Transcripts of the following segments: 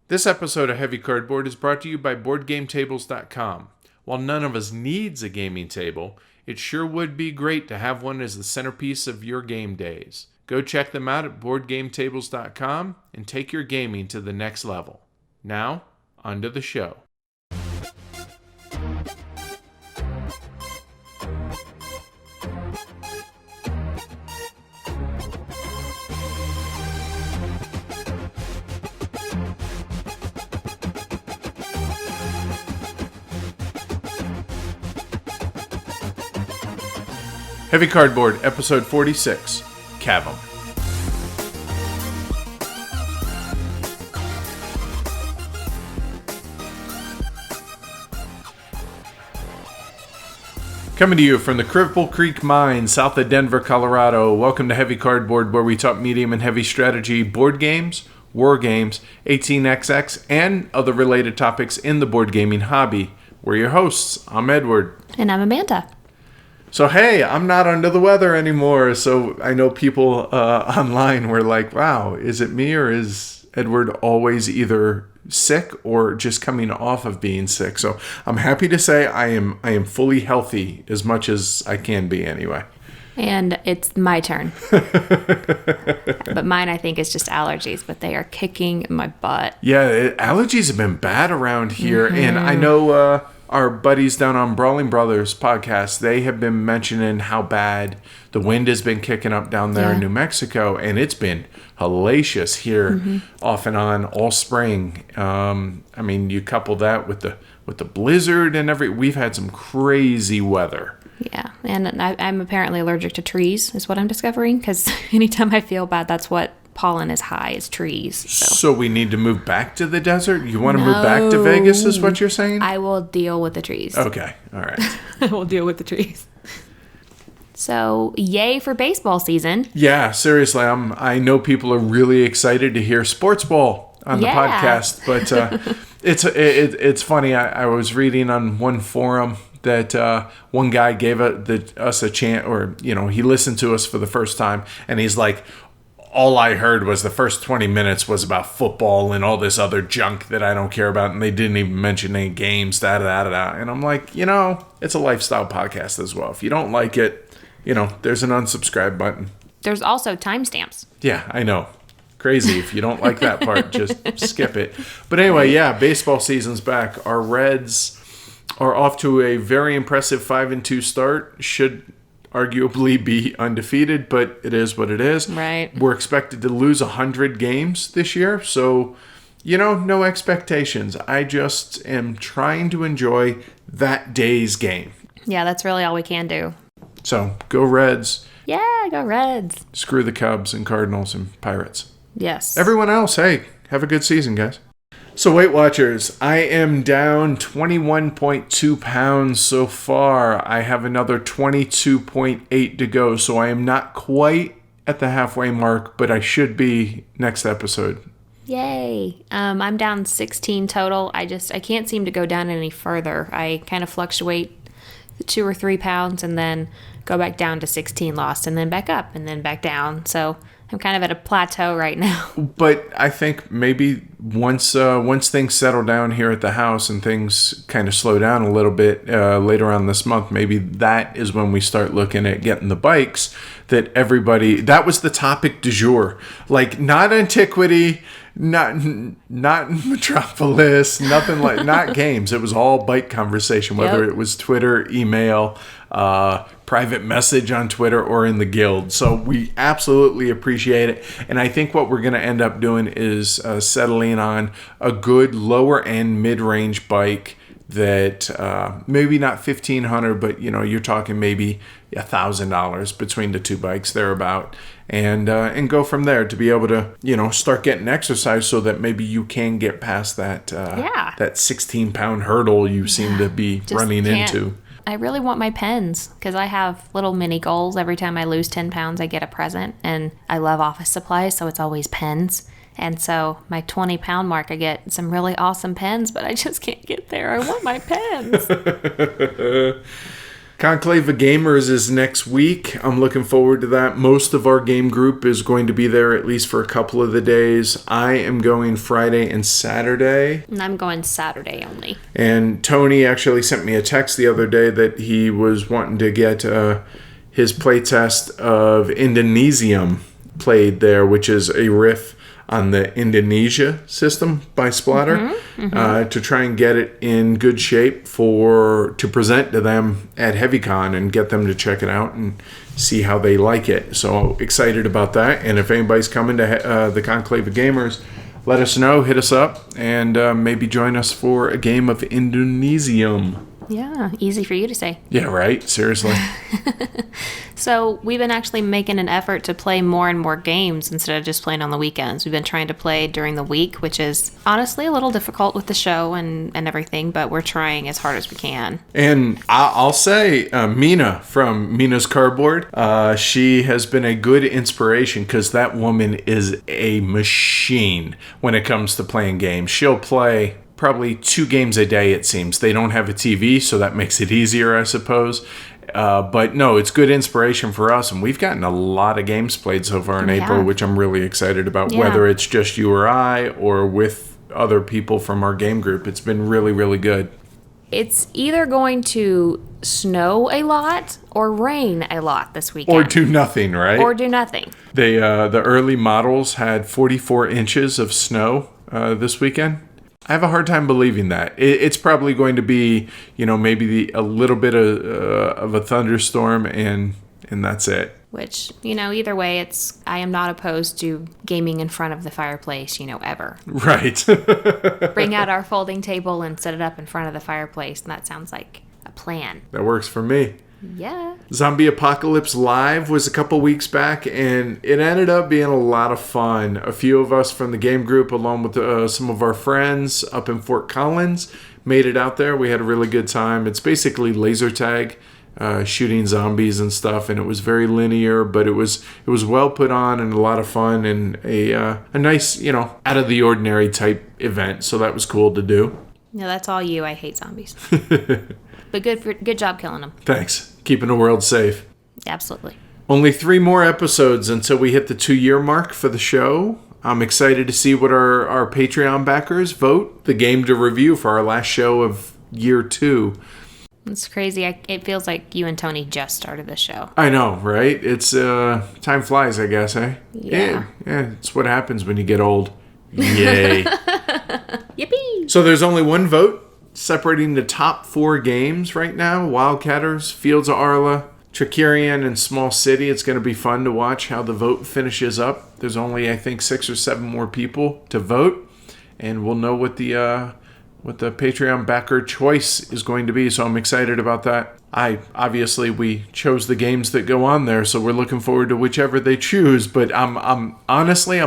This episode of Heavy Cardboard is brought to you by BoardGameTables.com. While none of us needs a gaming table, it sure would be great to have one as the centerpiece of your game days. Go check them out at BoardGameTables.com and take your gaming to the next level. Now, on to the show. Heavy Cardboard, Episode 46, Cavum. Coming to you from the Cripple Creek Mine, south of Denver, Colorado. Welcome to Heavy Cardboard, where we talk medium and heavy strategy, board games, war games, 18xx, and other related topics in the board gaming hobby. We're your hosts. I'm Edward. And I'm Amanda. So, hey, I'm not under the weather anymore. So I know people online were like, wow, is it me or is Edward always either sick or just coming off of being sick? So I'm happy to say I am fully healthy as much as I can be anyway. And it's my turn. But mine, I think, is just allergies, but they are kicking my butt. Yeah, allergies have been bad around here. Mm-hmm. And I know our buddies down on Brawling Brothers podcast, they have been mentioning how bad the wind has been kicking up down there in New Mexico, and it's been hellacious here off and on all spring. I mean, you couple that with the blizzard and we've had some crazy weather. Yeah, and I'm apparently allergic to trees, is what I'm discovering, because anytime I feel bad, that's what pollen is high, is trees. So we need to move back to the desert? You want to move back to Vegas, is what you're saying? I will deal with the trees. Okay, all right. I will deal with the trees. So, yay for baseball season. Yeah, seriously, I know people are really excited to hear sports ball on the podcast, but it's funny. I was reading on one forum that one guy gave us a chance, or he listened to us for the first time, and he's like, all I heard was the first 20 minutes was about football and all this other junk that I don't care about, and they didn't even mention any games, da-da-da-da-da. And I'm like, it's a lifestyle podcast as well. If you don't like it, there's an unsubscribe button. There's also timestamps. Yeah, I know. Crazy. If you don't like that part, just skip it. But anyway, baseball season's back. Our Reds are off to a very impressive 5-2 start. Should arguably be undefeated, but it is what it is. Right. We're expected to lose 100 games this year, so, no expectations. I just am trying to enjoy that day's game. Yeah, that's really all we can do. So, go Reds. Yeah, go Reds. Screw the Cubs and Cardinals and Pirates. Yes. Everyone else, hey, have a good season, guys. So, Weight Watchers, I am down 21.2 pounds so far. I have another 22.8 to go, so I am not quite at the halfway mark, but I should be next episode. Yay. I'm down 16 total. I can't seem to go down any further. I kind of fluctuate 2 or 3 pounds and then go back down to 16 lost and then back up and then back down. So I'm kind of at a plateau right now. But I think maybe once things settle down here at the house and things kind of slow down a little bit later on this month, maybe that is when we start looking at getting the bikes that was the topic du jour. Like, not antiquity, not Metropolis, nothing like, not games. It was all bike conversation, whether it was Twitter, email, private message on Twitter, or in the guild. So we absolutely appreciate it. And I think what we're going to end up doing is settling on a good lower end mid-range bike that maybe not $1,500, but you're talking maybe $1,000 between the two bikes thereabout, and go from there to be able to start getting exercise so that maybe you can get past that 16-pound hurdle you seem to be running into. I really want my pens because I have little mini goals. Every time I lose 10 pounds, I get a present, and I love office supplies, so it's always pens. And so my 20-pound mark, I get some really awesome pens, but I just can't get there. I want my pens. Conclave of Gamers is next week. I'm looking forward to that. Most of our game group is going to be there at least for a couple of the days. I am going Friday and Saturday. And I'm going Saturday only. And Tony actually sent me a text the other day that he was wanting to get his playtest of Indonesium played there, which is a riff on the Indonesia system by Splendor, to try and get it in good shape to present to them at HeavyCon and get them to check it out and see how they like it. So excited about that. And if anybody's coming to the Conclave of Gamers, let us know, hit us up, and maybe join us for a game of Indonesium. Yeah, easy for you to say. Yeah, right? Seriously. So we've been actually making an effort to play more and more games instead of just playing on the weekends. We've been trying to play during the week, which is honestly a little difficult with the show and everything, but we're trying as hard as we can. And I'll say Mina from Mina's Cardboard, she has been a good inspiration because that woman is a machine when it comes to playing games. She'll play probably 2 games a day, it seems. They don't have a TV, so that makes it easier, I suppose. But no, it's good inspiration for us, and we've gotten a lot of games played so far in April, which I'm really excited about, whether it's just you or I or with other people from our game group. It's been really, really good. It's either going to snow a lot or rain a lot this weekend. Or do nothing, right? Or do nothing. They the early models had 44 inches of snow this weekend. I have a hard time believing that. It's probably going to be, maybe a little bit of a thunderstorm, and that's it. Which, either way, I am not opposed to gaming in front of the fireplace, ever. Right. Bring out our folding table and set it up in front of the fireplace, and that sounds like a plan. That works for me. Yeah. Zombie Apocalypse Live was a couple weeks back, and it ended up being a lot of fun. A few of us from the game group, along with some of our friends up in Fort Collins, made it out there. We had a really good time. It's basically laser tag, shooting zombies and stuff, and it was very linear, but it was well put on and a lot of fun and a nice, out of the ordinary type event. So that was cool to do. No, that's all you. I hate zombies. But good job killing them. Thanks. Keeping the world safe. Absolutely. Only 3 more episodes until we hit the 2-year mark for the show. I'm excited to see what our Patreon backers vote the game to review for our last show of year 2. It's crazy. It feels like you and Tony just started the show. I know, right? It's time flies, I guess, eh? Yeah. Yeah, it's what happens when you get old. Yay. Yippee! So there's only one vote separating the top 4 games right now. Wildcatters, Fields of Arla, Trakirian, and Small City. It's going to be fun to watch how the vote finishes up. There's only, I think, 6 or 7 more people to vote, and we'll know what the Patreon backer choice is going to be, so I'm excited about that. We chose the games that go on there, so we're looking forward to whichever they choose, but I'm honestly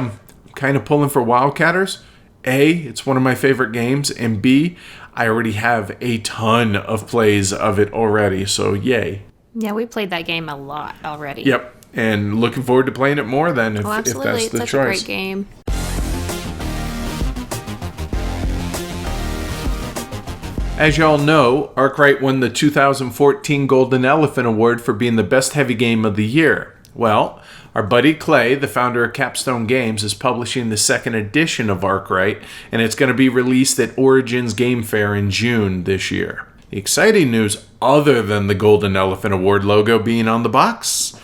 kind of pulling for Wildcatters. A, it's one of my favorite games, and B, I already have a ton of plays of it already, so yay. Yeah, we played that game a lot already. Yep, and looking forward to playing it more then if that's the choice. It's such a great game. As y'all know, Arkwright won the 2014 Golden Elephant Award for being the best heavy game of the year. Well, our buddy Clay, the founder of Capstone Games, is publishing the 2nd edition of Arkwright, and it's going to be released at Origins Game Fair in June this year. The exciting news, other than the Golden Elephant Award logo being on the box,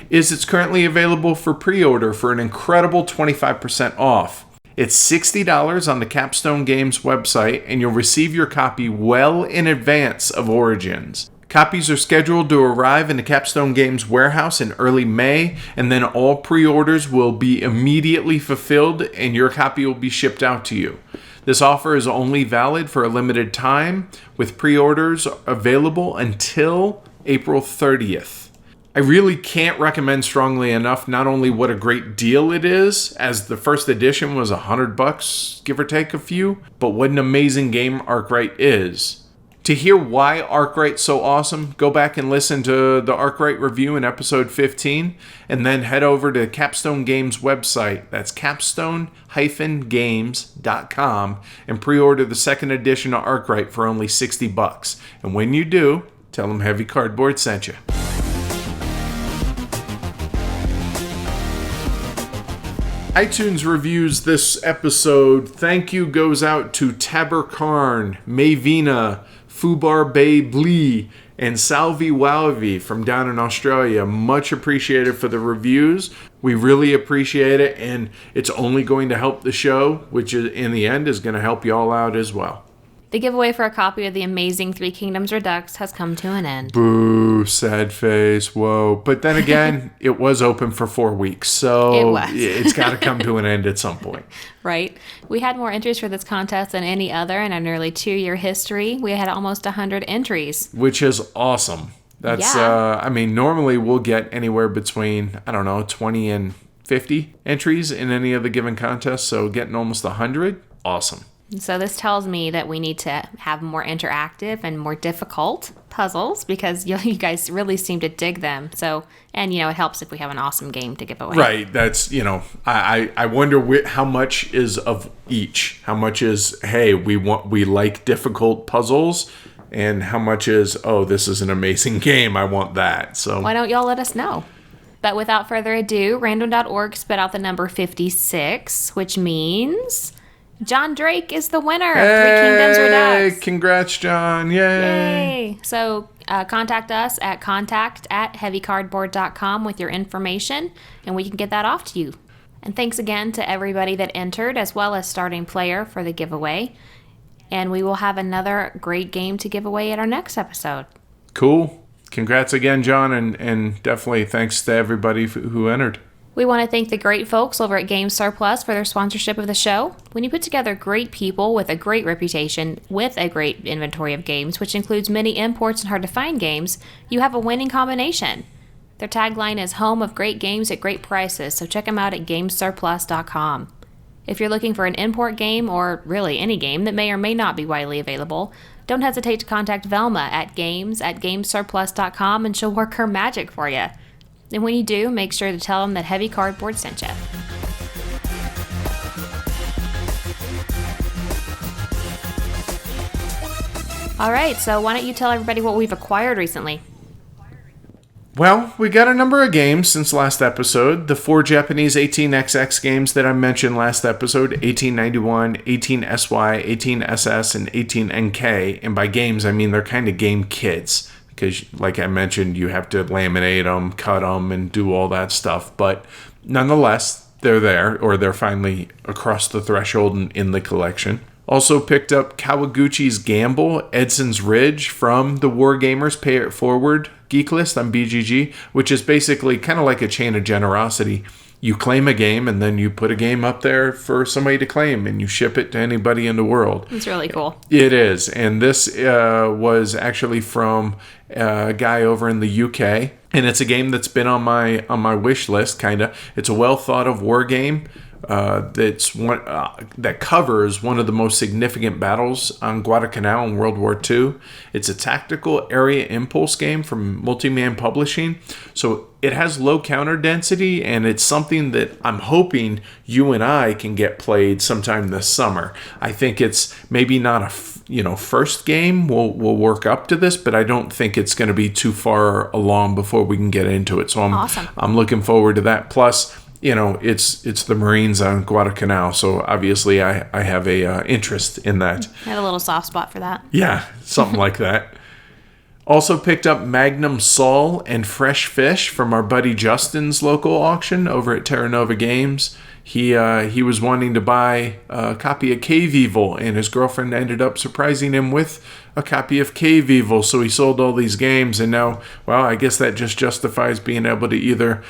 is it's currently available for pre-order for an incredible 25% off. It's $60 on the Capstone Games website, and you'll receive your copy well in advance of Origins. Copies are scheduled to arrive in the Capstone Games warehouse in early May, and then all pre-orders will be immediately fulfilled and your copy will be shipped out to you. This offer is only valid for a limited time, with pre-orders available until April 30th. I really can't recommend strongly enough not only what a great deal it is, as the first edition was $100, give or take a few, but what an amazing game Arkwright is. To hear why Arkwright's so awesome, go back and listen to the Arkwright review in episode 15, and then head over to Capstone Games website, that's capstone-games.com, and pre-order the 2nd edition of Arkwright for only $60. And when you do, Tell them Heavy Cardboard sent you. iTunes reviews this episode. Thank you goes out to Taberkarn, Mayvina, Fubar Bay Blee, and Salvi Walvi from down in Australia. Much appreciated for the reviews. We really appreciate it, and it's only going to help the show, which is, in the end is going to help you all out as well. The giveaway for a copy of the amazing Three Kingdoms Redux has come to an end. Boo, sad face, whoa. But then again, it was open for 4 weeks, so it's got to come to an end at some point. Right. We had more entries for this contest than any other in our nearly 2-year history. We had almost 100 entries. Which is awesome. That's, normally we'll get anywhere between, 20 and 50 entries in any of the given contests, so getting almost 100, awesome. So this tells me that we need to have more interactive and more difficult puzzles because you guys really seem to dig them. So, and it helps if we have an awesome game to give away. Right. That's, I wonder how much is of each. How much is, hey, we like difficult puzzles, and how much is, oh, this is an amazing game, I want that. So why don't y'all let us know? But without further ado, random.org spit out the number 56, which means John Drake is the winner of Three Kingdoms Redux. Congrats, John. Yay. So contact us at contact@heavycardboard.com with your information, and we can get that off to you. And thanks again to everybody that entered, as well as starting player for the giveaway. And we will have another great game to give away at our next episode. Cool. Congrats again, John, and definitely thanks to everybody who entered. We want to thank the great folks over at Game Surplus for their sponsorship of the show. When you put together great people with a great reputation, with a great inventory of games, which includes many imports and hard-to-find games, you have a winning combination. Their tagline is home of great games at great prices, so check them out at gamesurplus.com. If you're looking for an import game, or really any game that may or may not be widely available, don't hesitate to contact Velma at gamesurplus.com and she'll work her magic for you. And when you do, make sure to tell them that Heavy Cardboard sent you. All right, so why don't you tell everybody what we've acquired recently? Well, we got a number of games since last episode. The 4 Japanese 18XX games that I mentioned last episode, 1891, 18SY, 18SS, and 18NK. And by games, I mean they're kind of game kits. Because, like I mentioned, you have to laminate them, cut them, and do all that stuff. But nonetheless, they're there, or they're finally across the threshold in the collection. Also picked up Kawaguchi's Gamble, Edson's Ridge from the Wargamers Pay It Forward geek list on BGG, which is basically kind of like a chain of generosity. You claim a game, and then you put a game up there for somebody to claim, and you ship it to anybody in the world. It's really cool. It is. And this was actually from a guy over in the UK. And it's a game that's been on my wish list, kind of. It's a well-thought-of war game that covers one of the most significant battles on Guadalcanal in World War II. It's a tactical area impulse game from Multiman Publishing. So it has low counter density, and it's something that I'm hoping you and I can get played sometime this summer. I think it's maybe not a first game will work up to this, but I don't think it's going to be too far along before we can get into it. So I'm looking forward to that. Plus, it's the Marines on Guadalcanal, so obviously I have a interest in that. I have a little soft spot for that. Yeah, something like that. Also picked up Magnum Sol and Fresh Fish from our buddy Justin's local auction over at Terra Nova Games. He was wanting to buy a copy of Cave Evil, and his girlfriend ended up surprising him with a copy of Cave Evil, so he sold all these games, and now, well, I guess that just justifies being able to either,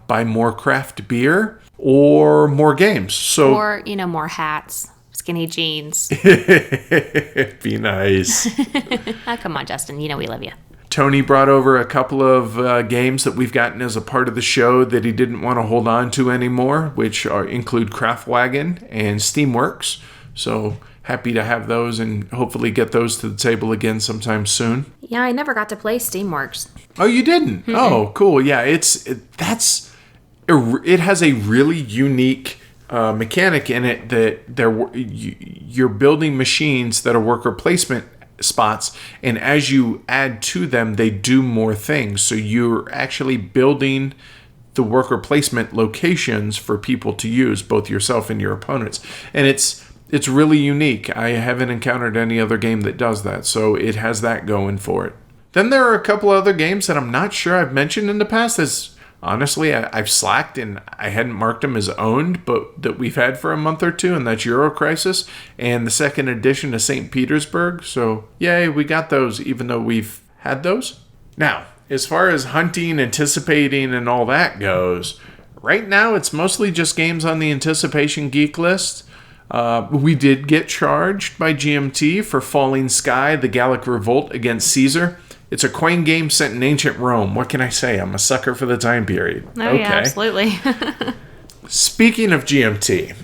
buy more craft beer or more games. So, or, more hats, skinny jeans. Be nice. Oh, come on, Justin, we love you. Tony brought over a couple of games that we've gotten as a part of the show that he didn't want to hold on to anymore, which include Craftwagon and Steamworks. So happy to have those and hopefully get those to the table again sometime soon. Yeah, I never got to play Steamworks. Oh, you didn't? Mm-hmm. Oh, cool. Yeah, it has a really unique mechanic in it that you're building machines that are worker placement spots. And as you add to them, they do more things. So you're actually building the worker placement locations for people to use, both yourself and your opponents. And it's really unique. I haven't encountered any other game that does that. So it has that going for it. Then there are a couple other games that I'm not sure I've mentioned in the past. As honestly, I've slacked and I hadn't marked them as owned, but that we've had for a month or two, and that's Euro Crisis and the second edition of St. Petersburg. So yay, we got those, even though we've had those. Now, as far as hunting, anticipating, and all that goes, right now it's mostly just games on the Anticipation Geek list. We did get charged by GMT for Falling Sky, the Gallic Revolt against Caesar. It's a coin game set in ancient Rome. What can I say? I'm a sucker for the time period. Oh, okay. Yeah, absolutely. Speaking of GMT,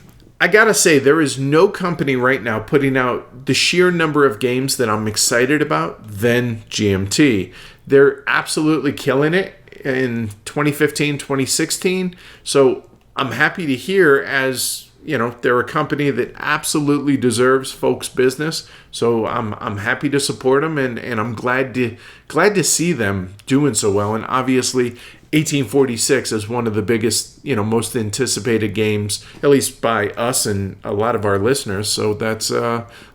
I gotta say, there is no company right now putting out the sheer number of games that I'm excited about than GMT. They're absolutely killing it in 2015, 2016. So I'm happy to hear, as you know, they're a company that absolutely deserves folks' business. So I'm happy to support them, and I'm glad to see them doing so well. And obviously, 1846 is one of the biggest, most anticipated games, at least by us and a lot of our listeners. So that's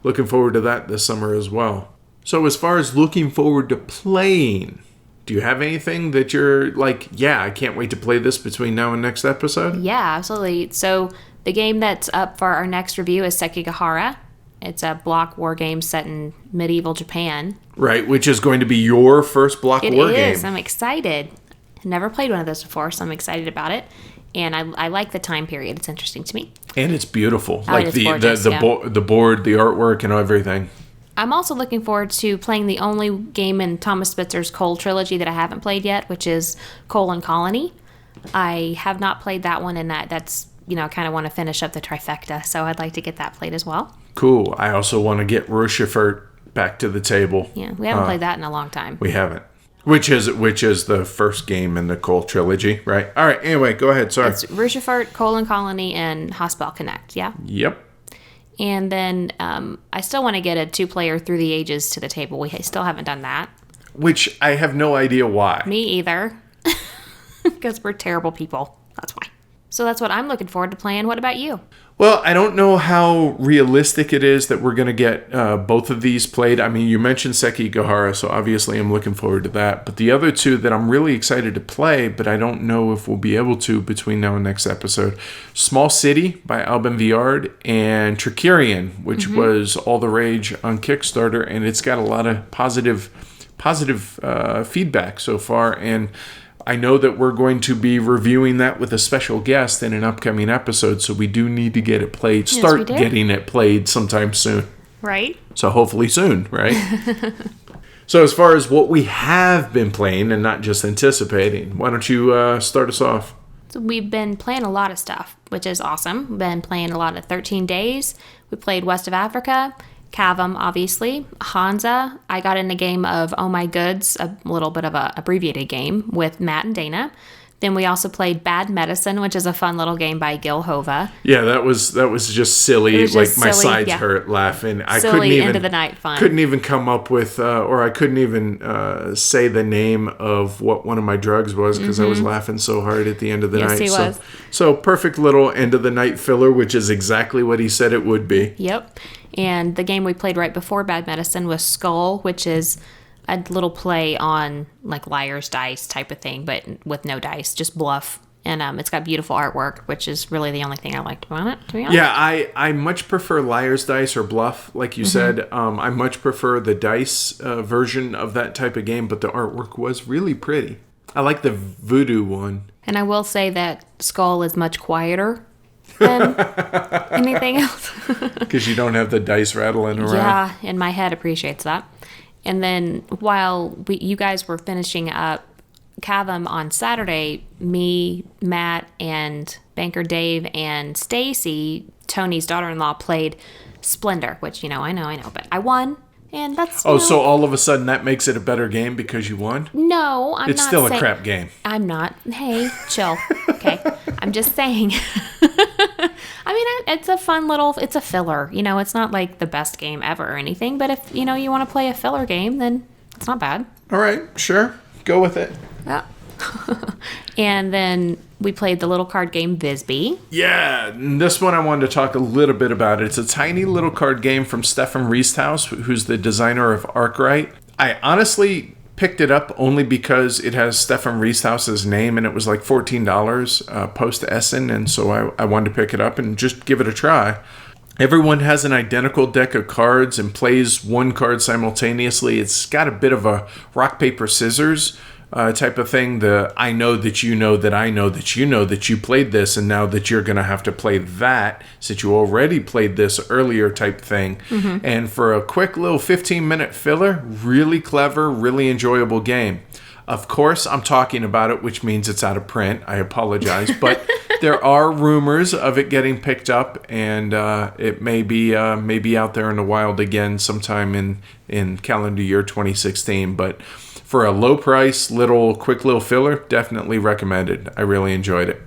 looking forward to that this summer as well. So as far as looking forward to playing, do you have anything that you're like, yeah, I can't wait to play this between now and next episode? Yeah, absolutely. So the game that's up for our next review is Sekigahara. It's a block war game set in medieval Japan. Right, which is going to be your first block war game. It is. I'm excited. I've never played one of those before, so I'm excited about it. And I like the time period. It's interesting to me. And it's beautiful. Like the gorgeous, the board, the artwork, and everything. I'm also looking forward to playing the only game in Thomas Spitzer's Cole trilogy that I haven't played yet, which is Cole and Colony. I have not played that one, and that's kind of want to finish up the trifecta, so I'd like to get that played as well. Cool. I also want to get Rochefort back to the table. Yeah, we haven't played that in a long time. We haven't. Which is the first game in the Cole trilogy, right? All right, anyway, go ahead, sorry. It's Rochefort, Cole and Colony, and Haspelknecht, yeah? Yep. And then I still want to get a 2-player Through the Ages to the table. We still haven't done that. Which I have no idea why. Me either. Because we're terrible people. That's why. So that's what I'm looking forward to playing. What about you? Well, I don't know how realistic it is that we're going to get both of these played. I mean, you mentioned Sekigahara, so obviously I'm looking forward to that. But the other two that I'm really excited to play, but I don't know if we'll be able to between now and next episode, Small City by Alban Viard and Tricerian, which was all the rage on Kickstarter, and it's got a lot of positive feedback so far. And I know that we're going to be reviewing that with a special guest in an upcoming episode, so we do need to get it played. Yes, Start getting it played sometime soon. Right. So hopefully soon, right? So as far as what we have been playing and not just anticipating, why don't you start us off? So we've been playing a lot of stuff, which is awesome. We've been playing a lot of 13 Days. We played West of Africa. Cavum, obviously. Hansa. I got in a game of Oh My Goods, a little bit of a abbreviated game with Matt and Dana. Then we also played Bad Medicine, which is a fun little game by Gil Hova. Yeah, that was just silly. Was just my silly, sides hurt laughing. I silly end of the night fun. Couldn't even come up with, or I couldn't even say the name of what one of my drugs was because I was laughing so hard at the end of the night. Yes, he was. So perfect little end of the night filler, which is exactly what he said it would be. Yep. And the game we played right before Bad Medicine was Skull, which is a little play on like Liar's Dice type of thing, but with no dice, just bluff. And it's got beautiful artwork, which is really the only thing I liked about it, to be honest. Yeah, I much prefer Liar's Dice or Bluff, like you said. I much prefer the dice version of that type of game, but the artwork was really pretty. I like the voodoo one. And I will say that Skull is much quieter than anything else. Because you don't have the dice rattling around. Yeah, and my head appreciates that. And then while you guys were finishing up Cavum on Saturday, me, Matt, and Banker Dave and Stacy, Tony's daughter-in-law, played Splendor, which, I know, but I won. And that's so all of a sudden that makes it a better game because you won? No, I'm not. It's still a crap game. I'm not. Hey, chill. Okay. I'm just saying. I mean, it's a fun it's a filler. It's not like the best game ever or anything, but if, you want to play a filler game, then it's not bad. All right, sure. Go with it. Yeah. And then we played the little card game Visby. Yeah, this one I wanted to talk a little bit about. It's a tiny little card game from Stefan Riesthaus, who's the designer of Arkwright. I honestly picked it up only because it has Stefan Riesthaus' name, and it was like $14 post Essen, and so I wanted to pick it up and just give it a try. Everyone has an identical deck of cards and plays one card simultaneously. It's got a bit of a rock, paper, scissors type of thing. The I know that you know that I know that you know that you played this, and now that you're going to have to play that since you already played this earlier type thing. Mm-hmm. And for a quick little 15-minute filler, really clever, really enjoyable game. Of course, I'm talking about it, which means it's out of print. I apologize, but there are rumors of it getting picked up, and it may be out there in the wild again sometime in calendar year 2016. But for a low price, quick little filler, definitely recommended. I really enjoyed it.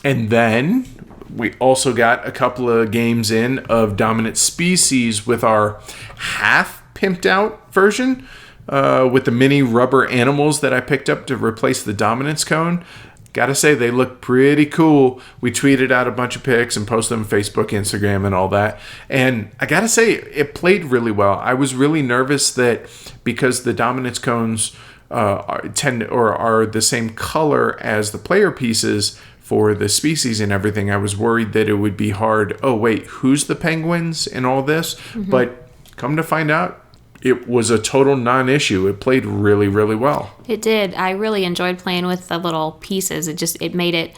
And then we also got a couple of games in of Dominant Species with our half pimped out version. With the mini rubber animals that I picked up to replace the dominance cone. Gotta say, they look pretty cool. We tweeted out a bunch of pics and posted them on Facebook, Instagram, and all that. And I gotta say, it played really well. I was really nervous that because the dominance cones are the same color as the player pieces for the species and everything, I was worried that it would be hard. Oh, wait, who's the penguins in all this? Mm-hmm. But come to find out, it was a total non-issue. It played really, really well. It did. I really enjoyed playing with the little pieces. It made it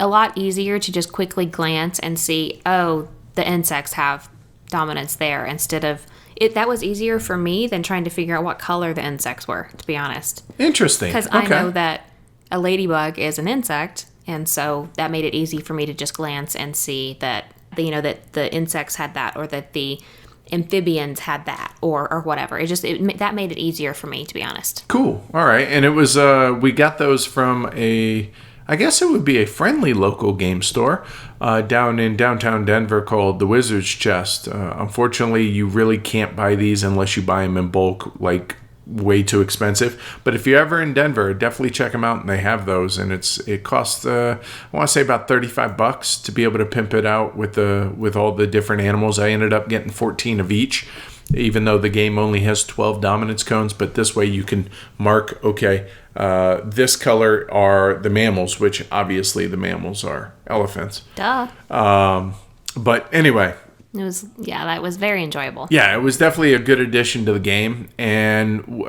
a lot easier to just quickly glance and see, oh, the insects have dominance there, instead of it. That was easier for me than trying to figure out what color the insects were, to be honest. Interesting. Because I know that a ladybug is an insect, and so that made it easy for me to just glance and see that that the insects had that, or that the amphibians had that, or whatever. That made it easier for me, to be honest. Cool. All right. And it was we got those from I guess it would be a friendly local game store down in downtown Denver called the Wizard's Chest. Unfortunately, you really can't buy these unless you buy them in bulk, like way too expensive. But if you're ever in Denver, definitely check them out, and they have those. And it costs I want to say about $35 to be able to pimp it out with all the different animals. I ended up getting 14 of each, even though the game only has 12 dominance cones. But this way you can mark, okay, this color are the mammals, which obviously the mammals are elephants. Duh. But anyway, that was very enjoyable. Yeah, it was definitely a good addition to the game. And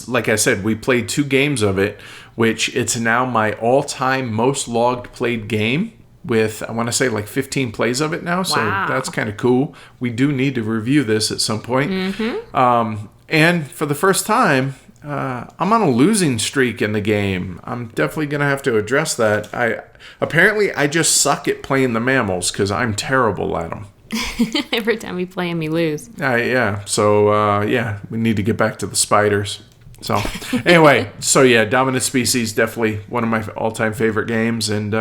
like I said, we played 2 games of it, which it's now my all-time most logged played game with, I want to say, like 15 plays of it now. So that's kind of cool. We do need to review this at some point. Mm-hmm. And for the first time, I'm on a losing streak in the game. I'm definitely going to have to address that. I just suck at playing the mammals because I'm terrible at them. Every time we play them, you lose. Yeah. So, we need to get back to the spiders. So, anyway, Dominant Species, definitely one of my all-time favorite games, and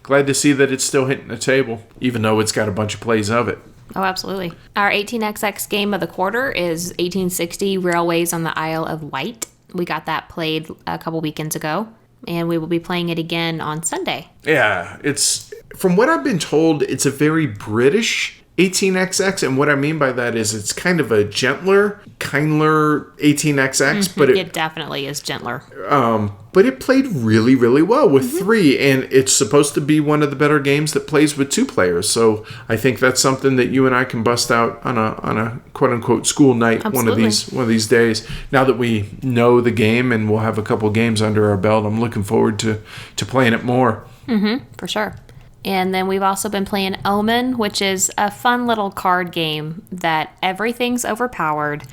glad to see that it's still hitting the table, even though it's got a bunch of plays of it. Oh, absolutely. Our 18XX game of the quarter is 1860 Railways on the Isle of Wight. We got that played a couple weekends ago, and we will be playing it again on Sunday. Yeah, from what I've been told, it's a very British 18XX, and what I mean by that is it's kind of a gentler, kindler 18XX, but it definitely is gentler. But it played really, really well with 3, and it's supposed to be one of the better games that plays with 2 players. So I think that's something that you and I can bust out on a quote unquote school night one of these days. Now that we know the game and we'll have a couple games under our belt, I'm looking forward to playing it more. For sure. And then we've also been playing Omen, which is a fun little card game that everything's overpowered,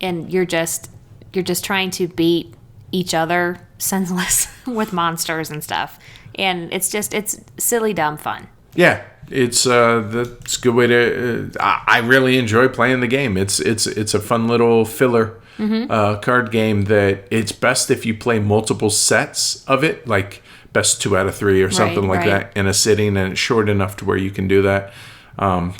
and you're just trying to beat each other senseless with monsters and stuff. And it's silly, dumb fun. Yeah, it's a good way to. I really enjoy playing the game. It's a fun little filler card game that it's best if you play multiple sets of it, like best 2 out of 3 or something like that in a sitting, and it's short enough to where you can do that.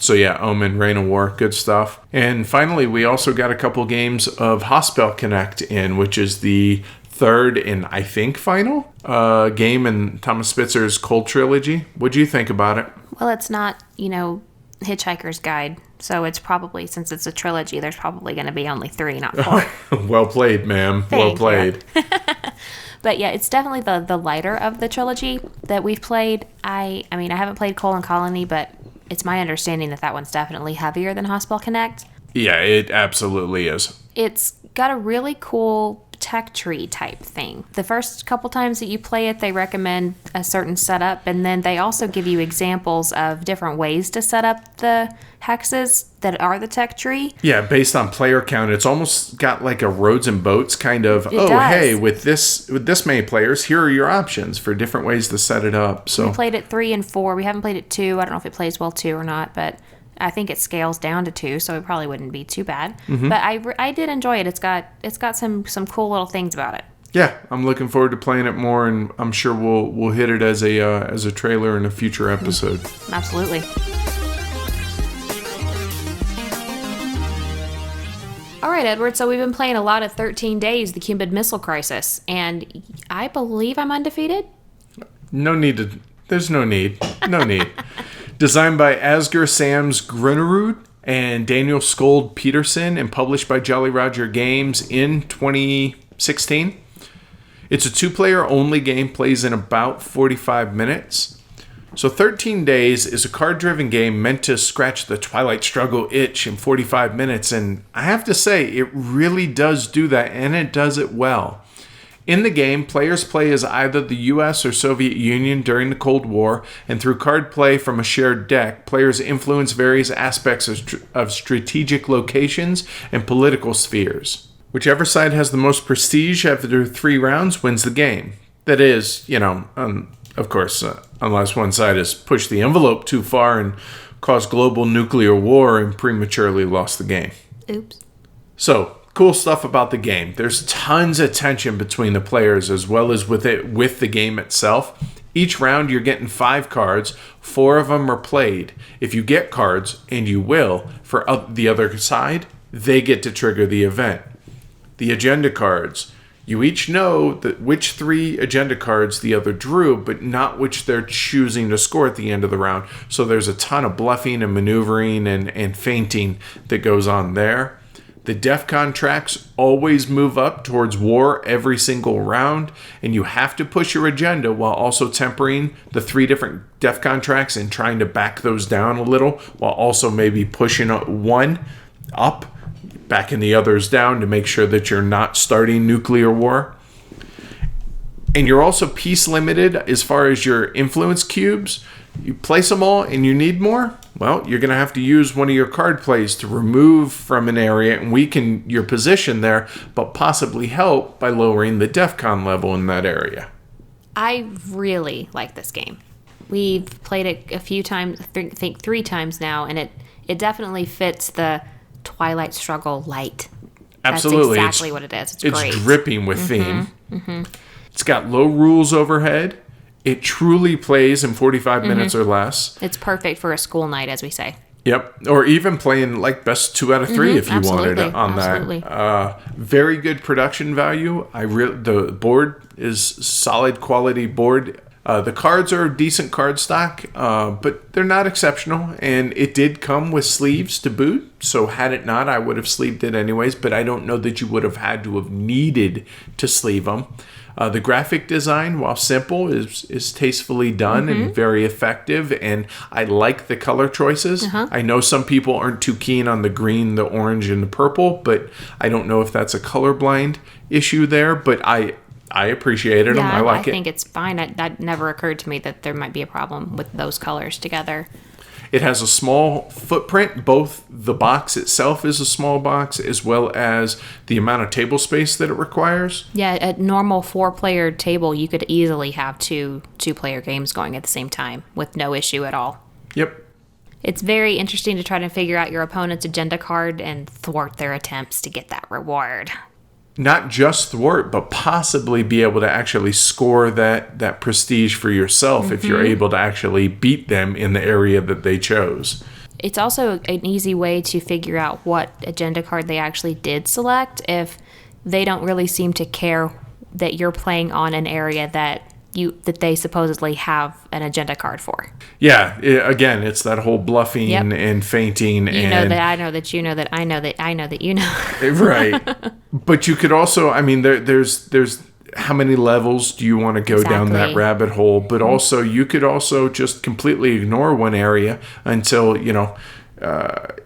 So yeah, Omen, Reign of War, good stuff. And finally, we also got a couple games of Haspelknecht in, which is the third and I think final game in Thomas Spitzer's Cold Trilogy. What'd you think about it? Well, it's not, Hitchhiker's Guide. So it's probably, since it's a trilogy, there's probably going to be only 3, not 4. Well played, ma'am. Well played. But yeah, it's definitely the lighter of the trilogy that we've played. I mean, I haven't played Coal and Colony, but it's my understanding that one's definitely heavier than Haspelknecht. Yeah, it absolutely is. It's got a really cool tech tree type thing. The first couple times that you play it, they recommend a certain setup, and then they also give you examples of different ways to set up the hexes that are the tech tree. Yeah, based on player count, it's almost got like a roads and boats kind of. It does. Hey, with this many players, here are your options for different ways to set it up. So we played it 3 and 4. We haven't played it 2. I don't know if it plays well 2 or not, but I think it scales down to 2, so it probably wouldn't be too bad. Mm-hmm. But I did enjoy it. It's got some cool little things about it. Yeah, I'm looking forward to playing it more, and I'm sure we'll hit it as a trailer in a future episode. Absolutely. All right, Edward, so we've been playing a lot of 13 Days, the Cuban Missile Crisis, and I believe I'm undefeated? There's no need. No need. Designed by Asger Sams Grunerud and Daniel Skold Peterson and published by Jolly Roger Games in 2016. It's a 2-player only game, plays in about 45 minutes. So 13 Days is a card-driven game meant to scratch the Twilight Struggle itch in 45 minutes, and I have to say, it really does do that, and it does it well. In the game, players play as either the US or Soviet Union during the Cold War, and through card play from a shared deck, players influence various aspects of strategic locations and political spheres. Whichever side has the most prestige after 3 rounds wins the game. That is, of course, unless one side has pushed the envelope too far and caused global nuclear war and prematurely lost the game. Oops. So, cool stuff about the game. There's tons of tension between the players as well as with the game itself. Each round you're getting 5 cards. 4 of them are played. If you get cards, and you will, for the other side, they get to trigger the event. The agenda cards. You each know which 3 agenda cards the other drew, but not which they're choosing to score at the end of the round. So there's a ton of bluffing and maneuvering and feinting that goes on there. The DEFCON tracks always move up towards war every single round, and you have to push your agenda while also tempering the 3 different DEFCON tracks and trying to back those down a little, while also maybe pushing one up, backing the others down to make sure that you're not starting nuclear war. And you're also piece limited as far as your influence cubes. You place them all and you need more, well, you're going to have to use one of your card plays to remove from an area and weaken your position there, but possibly help by lowering the DEFCON level in that area. I really like this game. We've played it a few times, I think 3 times now, and it definitely fits the Twilight Struggle light. Absolutely. That's exactly what it is. It's great. It's dripping with theme. Mm-hmm. It's got low rules overhead. It truly plays in 45 minutes or less. It's perfect for a school night, as we say. Yep. Or even playing like best 2 out of 3 if you wanted it on that. Very good production value. The board is solid quality board. The cards are decent card stock, but they're not exceptional. And it did come with sleeves to boot. So had it not, I would have sleeved it anyways. But I don't know that you would have had to have needed to sleeve them. The graphic design, while simple, is tastefully done and very effective, and I like the color choices. I know some people aren't too keen on the green, the orange, and the purple, but I don't know if that's a colorblind issue there, but I appreciated them. I like it. I think it's fine. That never occurred to me that there might be a problem with those colors together. It has a small footprint. Both the box itself is a small box, as well as the amount of table space that it requires. Yeah, a normal 4-player table, you could easily have 2-player games going at the same time with no issue at all. Yep. It's very interesting to try to figure out your opponent's agenda card and thwart their attempts to get that reward. not just thwart, but possibly be able to actually score that prestige for yourself if you're able to actually beat them in the area that they chose. It's also an easy way to figure out what agenda card they actually did select if they don't really seem to care that you're playing on an area that they supposedly have an agenda card for. Yeah, again, it's that whole bluffing and feinting. You know that I know that you know that I know that I know that you know. Right. But you could also, I mean, there's how many levels do you want to go down that rabbit hole? But also, you could also just completely ignore one area until,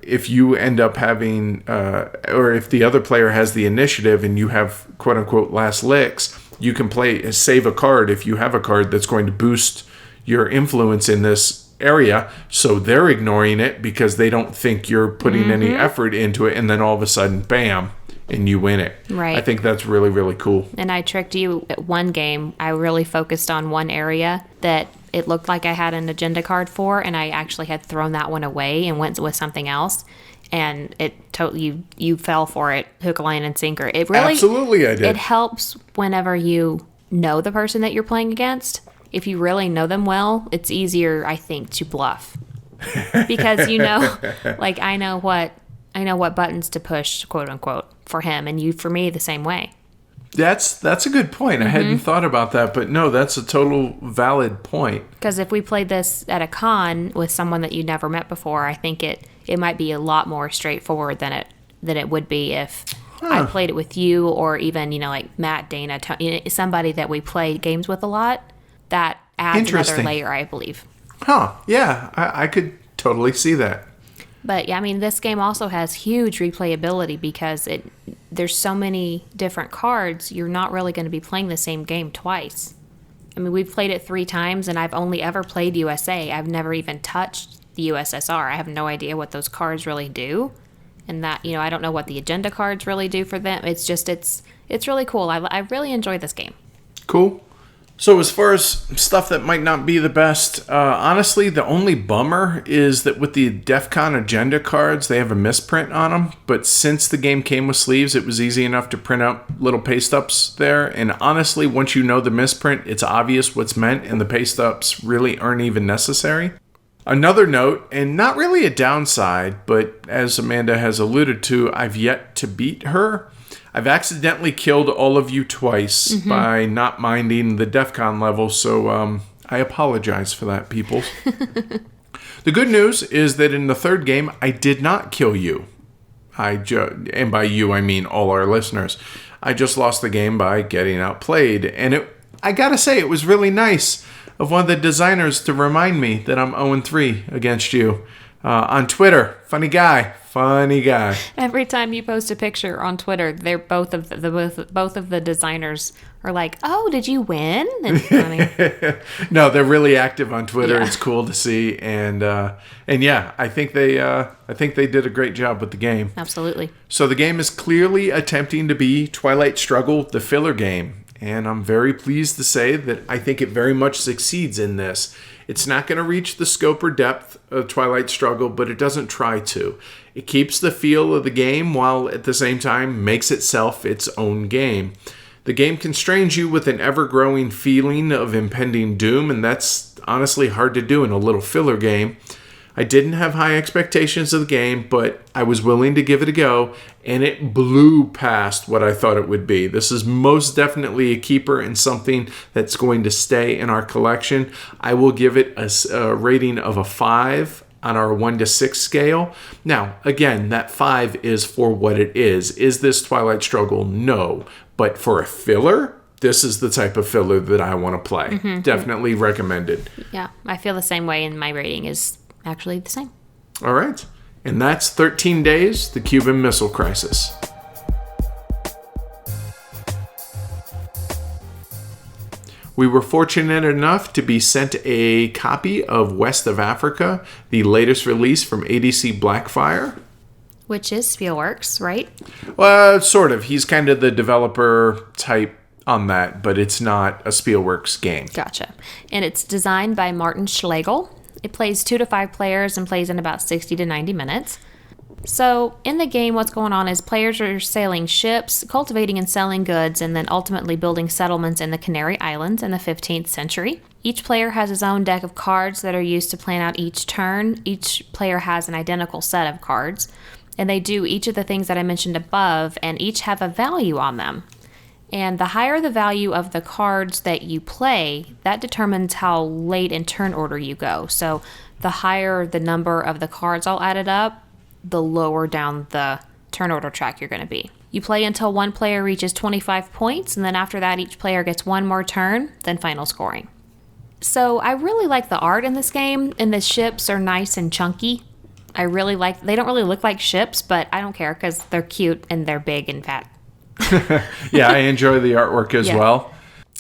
if you end up having, or if the other player has the initiative and you have quote unquote last licks, you can save a card if you have a card that's going to boost your influence in this area. So they're ignoring it because they don't think you're putting any effort into it. And then all of a sudden, bam, and you win it. Right. I think that's really, really cool. And I tricked you at one game. I really focused on one area that it looked like I had an agenda card for, and I actually had thrown that one away and went with something else. And it totally, you fell for it, hook, line, and sinker. It really, absolutely, I did. It helps whenever you know the person that you're playing against. If you really know them well, it's easier, I think, to bluff because like I know what buttons to push, quote unquote, for him, and you for me the same way. That's a good point. I hadn't thought about that, but no, that's a total valid point. Because if we played this at a con with someone that you never met before, I think it might be a lot more straightforward than it would be if I played it with you or even like Matt, Dana, Tony, somebody that we play games with a lot. That adds another layer, I believe. Yeah, I could totally see that. But yeah, I mean, this game also has huge replayability because there's so many different cards. You're not really going to be playing the same game twice. I mean, we've played it 3 times, and I've only ever played USA. I've never even touched the USSR. I have no idea what those cards really do, and that I don't know what the agenda cards really do for them. It's just it's really cool. I really enjoy this game. Cool. So as far as stuff that might not be the best, honestly, the only bummer is that with the DEF CON agenda cards, they have a misprint on them. But since the game came with sleeves, it was easy enough to print out little paste-ups there. And honestly, once you know the misprint, it's obvious what's meant, and the paste-ups really aren't even necessary. Another note, and not really a downside, but as Amanda has alluded to, I've yet to beat her. I've accidentally killed all of you twice by not minding the DEF CON level, so I apologize for that, peoples. The good news is that in the third game, I did not kill you. And by you, I mean all our listeners. I just lost the game by getting outplayed, and I gotta say, it was really nice of one of the designers to remind me that I'm 0-3 against you. On Twitter, funny guy. Every time you post a picture on Twitter, they're both of the designers are like, "Oh, did you win?" It's funny. No, they're really active on Twitter. Yeah. It's cool to see, and yeah, I think they did a great job with the game. Absolutely. So the game is clearly attempting to be Twilight Struggle, the filler game, and I'm very pleased to say that I think it very much succeeds in this. It's not going to reach the scope or depth of Twilight Struggle, but it doesn't try to. It keeps the feel of the game while at the same time makes itself its own game. The game constrains you with an ever-growing feeling of impending doom, and that's honestly hard to do in a little filler game. I didn't have high expectations of the game, but I was willing to give it a go, and it blew past what I thought it would be. This is most definitely a keeper and something that's going to stay in our collection. I will give it a rating of a 5 on our 1 to 6 scale. Now, again, that 5 is for what it is. Is this Twilight Struggle? No. But for a filler, this is the type of filler that I want to play. Mm-hmm. Definitely recommended. Yeah, I feel the same way, and my rating is actually the same. All right. And that's 13 Days, the Cuban Missile Crisis. We were fortunate enough to be sent a copy of West of Africa, the latest release from ADC Blackfire. Which is Spielworks, right? Well, sort of. He's kind of the developer type on that, but it's not a Spielworks game. Gotcha. And it's designed by Martin Schlegel. It plays 2 to 5 players and plays in about 60 to 90 minutes. So, in the game, what's going on is players are sailing ships, cultivating and selling goods, and then ultimately building settlements in the Canary Islands in the 15th century. Each player has his own deck of cards that are used to plan out each turn. Each player has an identical set of cards, and they do each of the things that I mentioned above, and each have a value on them. And the higher the value of the cards that you play, that determines how late in turn order you go. So, the higher the number of the cards all added up, the lower down the turn order track you're going to be. You play until one player reaches 25 points, and then after that, each player gets one more turn, then final scoring. So I really like the art in this game, and the ships are nice and chunky. I really like, they don't really look like ships, but I don't care because they're cute and they're big and fat. Yeah, I enjoy the artwork as well.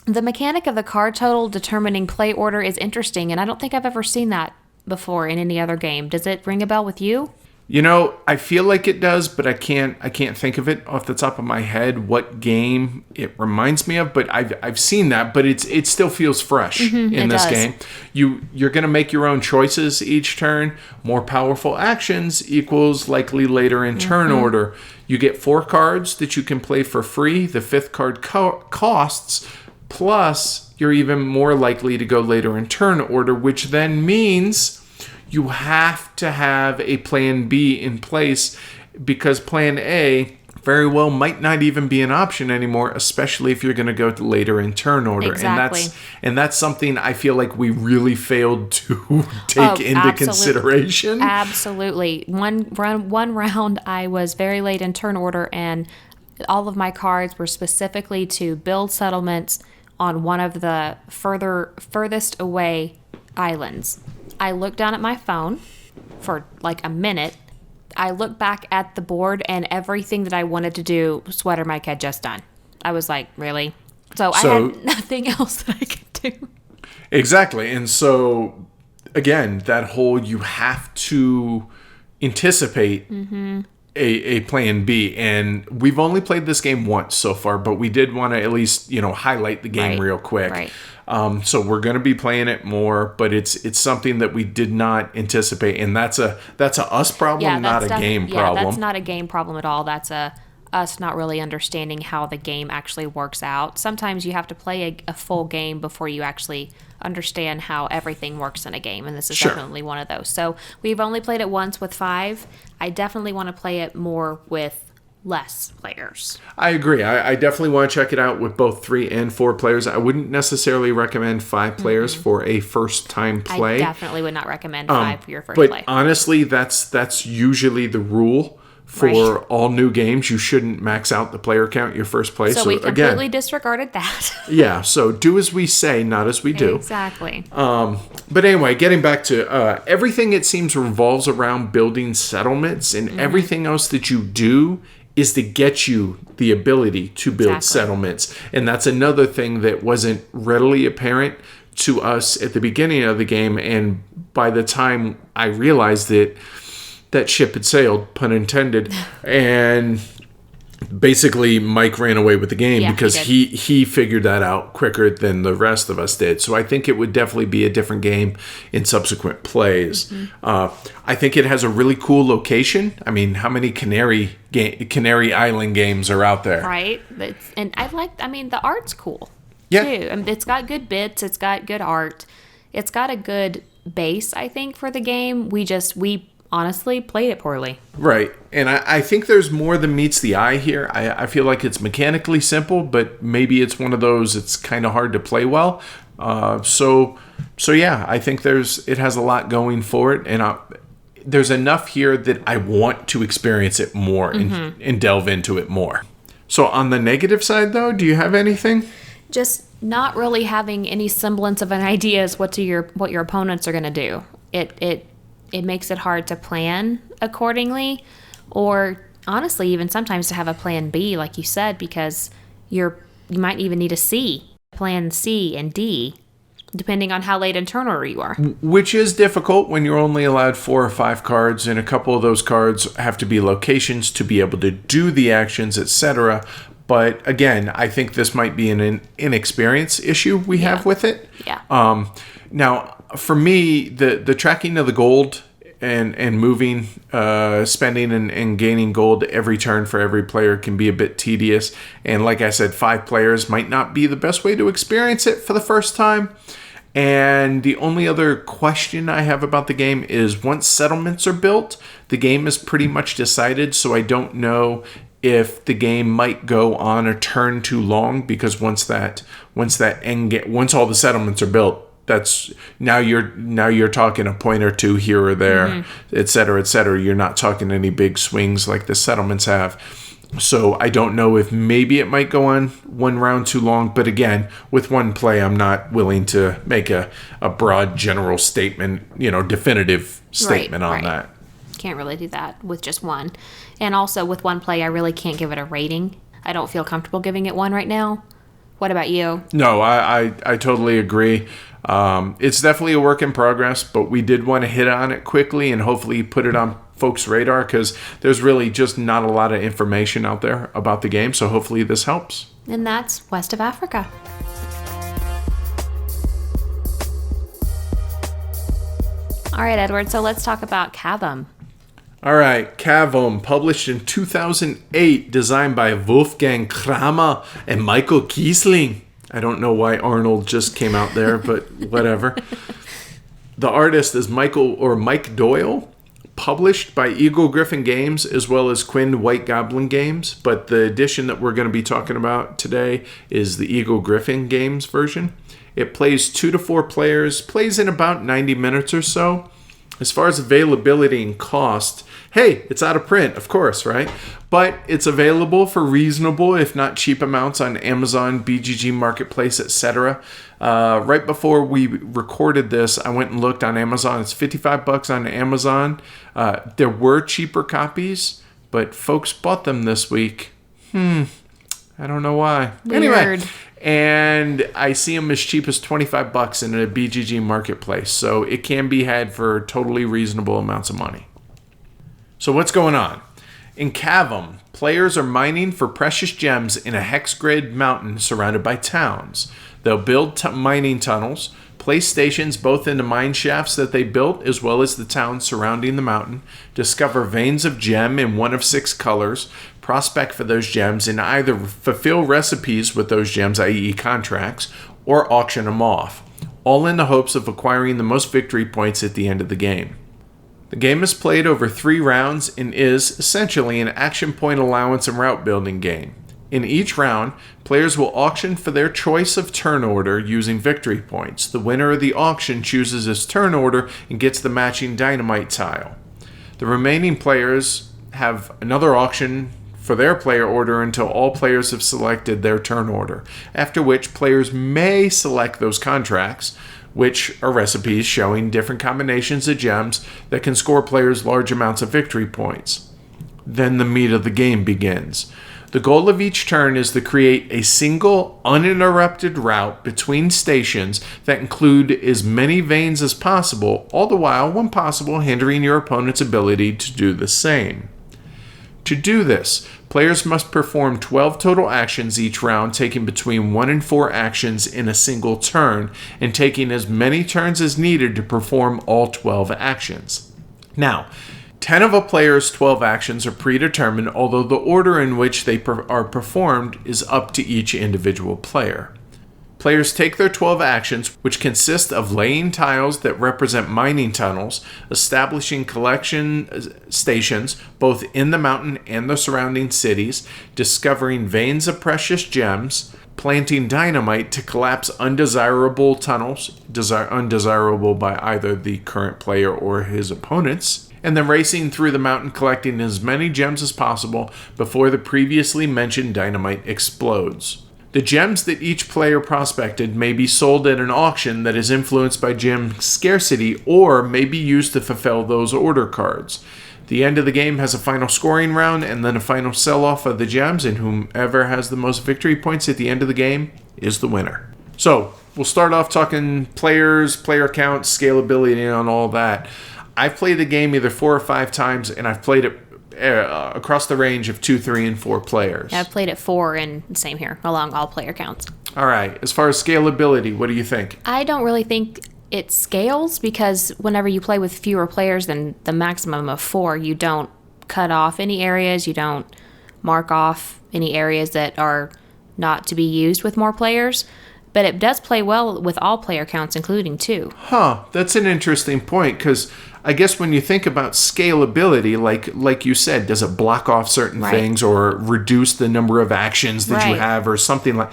The mechanic of the card total determining play order is interesting, and I don't think I've ever seen that before in any other game. Does it ring a bell with you? You know, I feel like it does, but I can't think of it off the top of my head what game it reminds me of. But I've seen that, but it still feels fresh in this game. You're going to make your own choices each turn. More powerful actions equals likely later in turn order. You get 4 cards that you can play for free. The 5th card costs, plus you're even more likely to go later in turn order, which then means you have to have a plan B in place because plan A very well might not even be an option anymore, especially if you're going to go later in turn order. Exactly. And that's something I feel like we really failed to take into consideration. Absolutely. One round I was very late in turn order, and all of my cards were specifically to build settlements on one of the furthest away islands. I looked down at my phone for like a minute. I looked back at the board, and everything that I wanted to do, Sweater Mike had just done. I was like, really? So I had nothing else that I could do. Exactly. And so, again, that whole you have to anticipate a plan B. And we've only played this game once so far, but we did want to at least, highlight the game real quick. Right. So we're going to be playing it more, but it's something that we did not anticipate, and that's a us problem, not a game problem. Yeah, that's not a game problem at all. That's us not really understanding how the game actually works out. Sometimes you have to play a full game before you actually understand how everything works in a game, and this is definitely one of those. So we've only played it once with 5. I definitely want to play it more with less players. I agree. I definitely want to check it out with both 3 and 4 players. I wouldn't necessarily recommend 5 players for a first time play. I definitely would not recommend 5 for your first play. But honestly, that's usually the rule for all new games. You shouldn't max out the player count your first play. So we completely disregarded that. Yeah, so do as we say, not as we do. Exactly. But anyway, getting back to everything, it seems revolves around building settlements, and everything else that you do is to get you the ability to build settlements. And that's another thing that wasn't readily apparent to us at the beginning of the game. And by the time I realized it, that ship had sailed, pun intended. And basically Mike ran away with the game because he figured that out quicker than the rest of us did. So I think it would definitely be a different game in subsequent plays. I think it has a really cool location. I mean, how many Canary Island games are out there? Right. And the art's cool too. It's got good bits. It's got good art. It's got a good base, I think, for the game. We honestly played it poorly. Right. And I think there's more than meets the eye here. I feel like it's mechanically simple, but maybe it's one of those it's kind of hard to play well. So yeah, I think it has a lot going for it, and there's enough here that I want to experience it more and delve into it more. So on the negative side, though, do you have anything? Just not really having any semblance of an idea as what your opponents are going to do. It makes it hard to plan accordingly, or honestly, even sometimes to have a plan B, like you said, because you might even need a C, plan C and D, depending on how late in turn order you are. Which is difficult when you're only allowed 4 or 5 cards, and a couple of those cards have to be locations to be able to do the actions, etc. But again, I think this might be an inexperience issue we have with it. Yeah. Now, for me, the tracking of the gold and moving, spending and gaining gold every turn for every player can be a bit tedious. And like I said, 5 players might not be the best way to experience it for the first time. And the only other question I have about the game is once settlements are built, the game is pretty much decided. So I don't know if the game might go on a turn too long, because once all the settlements are built, that's now you're talking a point or two here or there, et cetera, et cetera. You're not talking any big swings like the settlements have. So I don't know if maybe it might go on one round too long. But again, with one play, I'm not willing to make a broad general statement, definitive statement on that. Can't really do that with just one. And also with one play, I really can't give it a rating. I don't feel comfortable giving it one right now. What about you? No, I totally agree. It's definitely a work in progress, but we did want to hit on it quickly and hopefully put it on folks' radar, because there's really just not a lot of information out there about the game. So hopefully this helps. And that's West of Africa. All right, Edward, so let's talk about Cavum. All right, Cavum, published in 2008, designed by Wolfgang Kramer and Michael Kiesling. I don't know why Arnold just came out there, but whatever. The artist is Mike Doyle. Published by Eagle Gryphon Games as well as Quinn White Goblin Games, but the edition that we're going to be talking about today is the Eagle Gryphon Games version. It plays 2 to 4 players, plays in about 90 minutes or so. As far as availability and cost, hey, it's out of print, of course, right? But it's available for reasonable, if not cheap amounts on Amazon, BGG Marketplace, etc. Right before we recorded this, I went and looked on Amazon. It's $55 on Amazon. There were cheaper copies, but folks bought them this week. I don't know why. Weird. Anyway, and I see them as cheap as $25 in a BGG Marketplace. So it can be had for totally reasonable amounts of money. So what's going on? In Cavum, players are mining for precious gems in a hex grid mountain surrounded by towns. They'll build mining tunnels, place stations both in the mine shafts that they built as well as the towns surrounding the mountain, discover veins of gem in one of 6 colors, prospect for those gems, and either fulfill recipes with those gems, i.e. contracts, or auction them off, all in the hopes of acquiring the most victory points at the end of the game. The game is played over 3 rounds and is essentially an action point allowance and route building game. In each round, players will auction for their choice of turn order using victory points. The winner of the auction chooses his turn order and gets the matching dynamite tile. The remaining players have another auction for their player order until all players have selected their turn order, after which players may select those contracts, which are recipes showing different combinations of gems that can score players large amounts of victory points. Then the meat of the game begins. The goal of each turn is to create a single, uninterrupted route between stations that include as many veins as possible, all the while, when possible, hindering your opponent's ability to do the same. To do this, players must perform 12 total actions each round, taking between 1 and 4 actions in a single turn, and taking as many turns as needed to perform all 12 actions. Now, 10 of a player's 12 actions are predetermined, although the order in which they are performed is up to each individual player. Players take their 12 actions, which consist of laying tiles that represent mining tunnels, establishing collection stations both in the mountain and the surrounding cities, discovering veins of precious gems, planting dynamite to collapse undesirable tunnels, undesirable by either the current player or his opponents, and then racing through the mountain collecting as many gems as possible before the previously mentioned dynamite explodes. The gems that each player prospected may be sold at an auction that is influenced by gem scarcity or may be used to fulfill those order cards. The end of the game has a final scoring round and then a final sell-off of the gems, and whomever has the most victory points at the end of the game is the winner. So, we'll start off talking players, player count, scalability, and all that. I've played the game either 4 or 5 times, and I've played it across the range of 2, 3, and 4 players. Yeah, I've played it 4, and same here, along all player counts. All right. As far as scalability, what do you think? I don't really think it scales because whenever you play with fewer players than the maximum of 4, you don't cut off any areas, you don't mark off any areas that are not to be used with more players. But it does play well with all player counts, including 2. Huh, that's an interesting point, because I guess when you think about scalability, like you said, does it block off certain things or reduce the number of actions that you have or something like...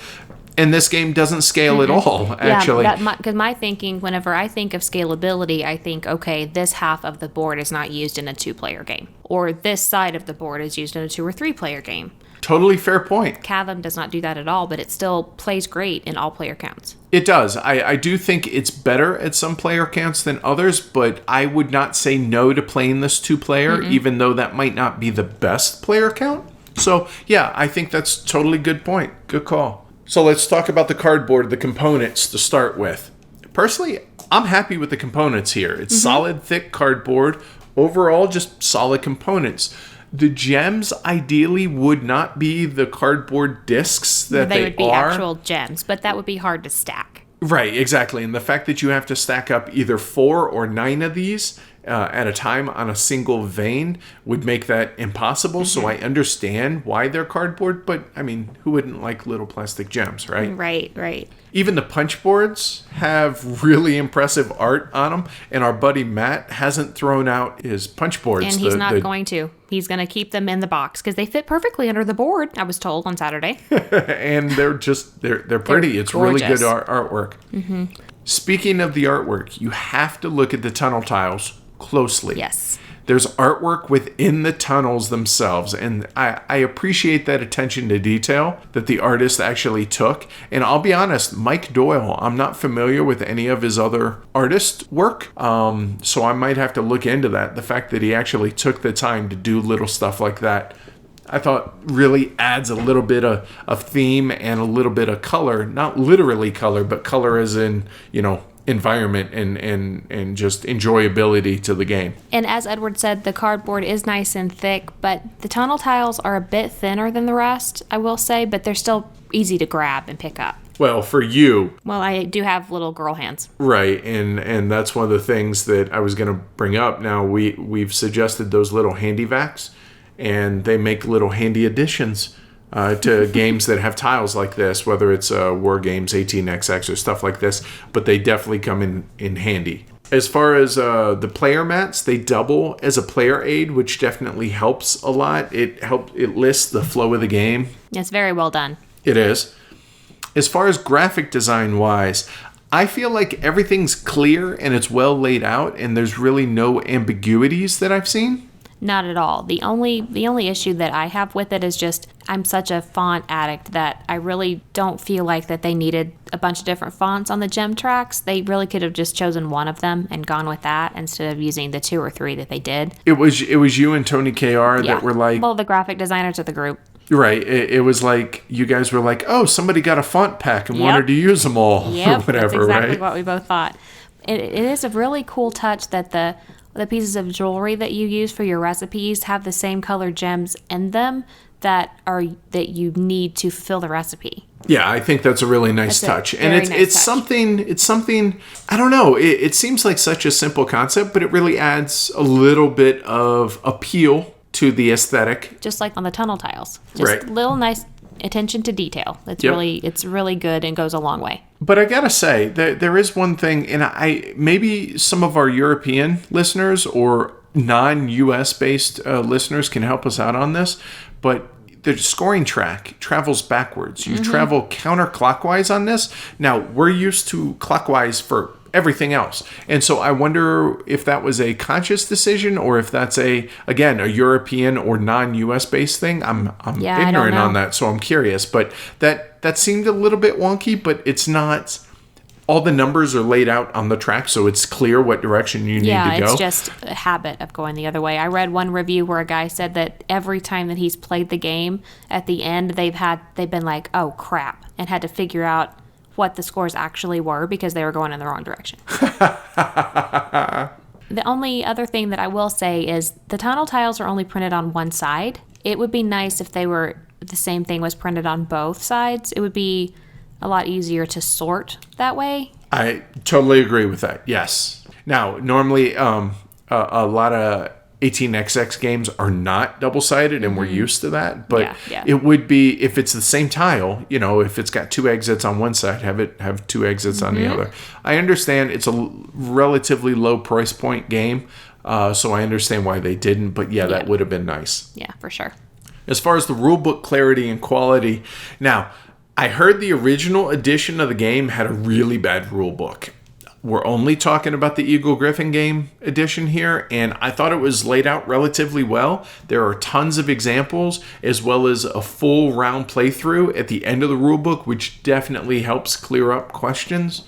And this game doesn't scale at all, actually. Yeah, because my thinking, whenever I think of scalability, I think, okay, this half of the board is not used in a 2-player game. Or this side of the board is used in a 2 or 3-player game. Totally fair point. Cavum does not do that at all, but it still plays great in all player counts. It does. I do think it's better at some player counts than others, but I would not say no to playing this 2-player, even though that might not be the best player count. So, yeah, I think that's totally good point. Good call. So let's talk about the cardboard, the components to start with. Personally, I'm happy with the components here. It's solid, thick cardboard. Overall, just solid components. The gems ideally would not be the cardboard discs that they would be are. actual gems, but that would be hard to stack. Right, exactly. And the fact that you have to stack up either 4 or 9 of these at a time on a single vein would make that impossible. So I understand why they're cardboard, but I mean, who wouldn't like little plastic gems, right? Right. Even the punch boards have really impressive art on them, and our buddy Matt hasn't thrown out his punch boards. And he's not going to. He's going to keep them in the box because they fit perfectly under the board, I was told on Saturday. And they're pretty. It's gorgeous. Really good artwork. Speaking of the artwork, you have to look at the tunnel tiles closely. Yes. There's artwork within the tunnels themselves, and I appreciate that attention to detail that the artist actually took. And I'll be honest, Mike Doyle, I'm not familiar with any of his other artist work, so I might have to look into that. The fact that he actually took the time to do little stuff like that, I thought really adds a little bit of theme and a little bit of color. Not literally color, but color as in, environment and just enjoyability to the game. And as Edward said, the cardboard is nice and thick, but the tunnel tiles are a bit thinner than the rest, I will say, but they're still easy to grab and pick up. Well, for you. Well, I do have little girl hands. Right, and that's one of the things that I was going to bring up. Now, we've suggested those little handy vacs, and they make little handy additions to games that have tiles like this, whether it's War Games, 18XX, or stuff like this, but they definitely come in handy. As far as the player mats, they double as a player aid, which definitely helps a lot. It lists the flow of the game. It's very well done. It is. As far as graphic design wise, I feel like everything's clear and it's well laid out, and there's really no ambiguities that I've seen. Not at all. The only issue that I have with it is just I'm such a font addict that I really don't feel like that they needed a bunch of different fonts on the gem tracks. They really could have just chosen one of them and gone with that instead of using the 2 or 3 that they did. It was you and Tony KR that were like... Well, the graphic designers of the group. Right. It was like you guys were like, oh, somebody got a font pack and wanted to use them all. Yep, or whatever, that's exactly right? what we both thought. It is a really cool touch that the pieces of jewelry that you use for your recipes have the same color gems in them that you need to fill the recipe. Yeah, I think that's a really nice touch. And it's something I don't know, it seems like such a simple concept, but it really adds a little bit of appeal to the aesthetic. Just like on the tunnel tiles. Just little nice attention to detail. It's really good and goes a long way. But I gotta say, there is one thing, and maybe some of our European listeners or non-US based listeners can help us out on this, but the scoring track travels backwards. You travel counterclockwise on this. Now, we're used to clockwise for everything else. And so I wonder if that was a conscious decision or if that's a European or non-US based thing. I'm ignorant on that, so I'm curious. But that seemed a little bit wonky, but it's not. All the numbers are laid out on the track, so it's clear what direction you need to go. Yeah, it's just a habit of going the other way. I read one review where a guy said that every time that he's played the game, at the end they've been like, oh crap, and had to figure out what the scores actually were because they were going in the wrong direction. The only other thing that I will say is the tunnel tiles are only printed on one side. It would be nice if the same thing was printed on both sides. It would be a lot easier to sort that way. I totally agree with that. Yes. Now, normally, a lot of 18xx games are not double-sided, and we're used to that. But it would be, if it's the same tile, if it's got 2 exits on one side, have 2 exits on the other. I understand it's a relatively low price point game, so I understand why they didn't. But that would have been nice. Yeah, for sure. As far as the rulebook clarity and quality, now, I heard the original edition of the game had a really bad rulebook. We're only talking about the Eagle Griffin game edition here, and I thought it was laid out relatively well. There are tons of examples, as well as a full round playthrough at the end of the rulebook, which definitely helps clear up questions.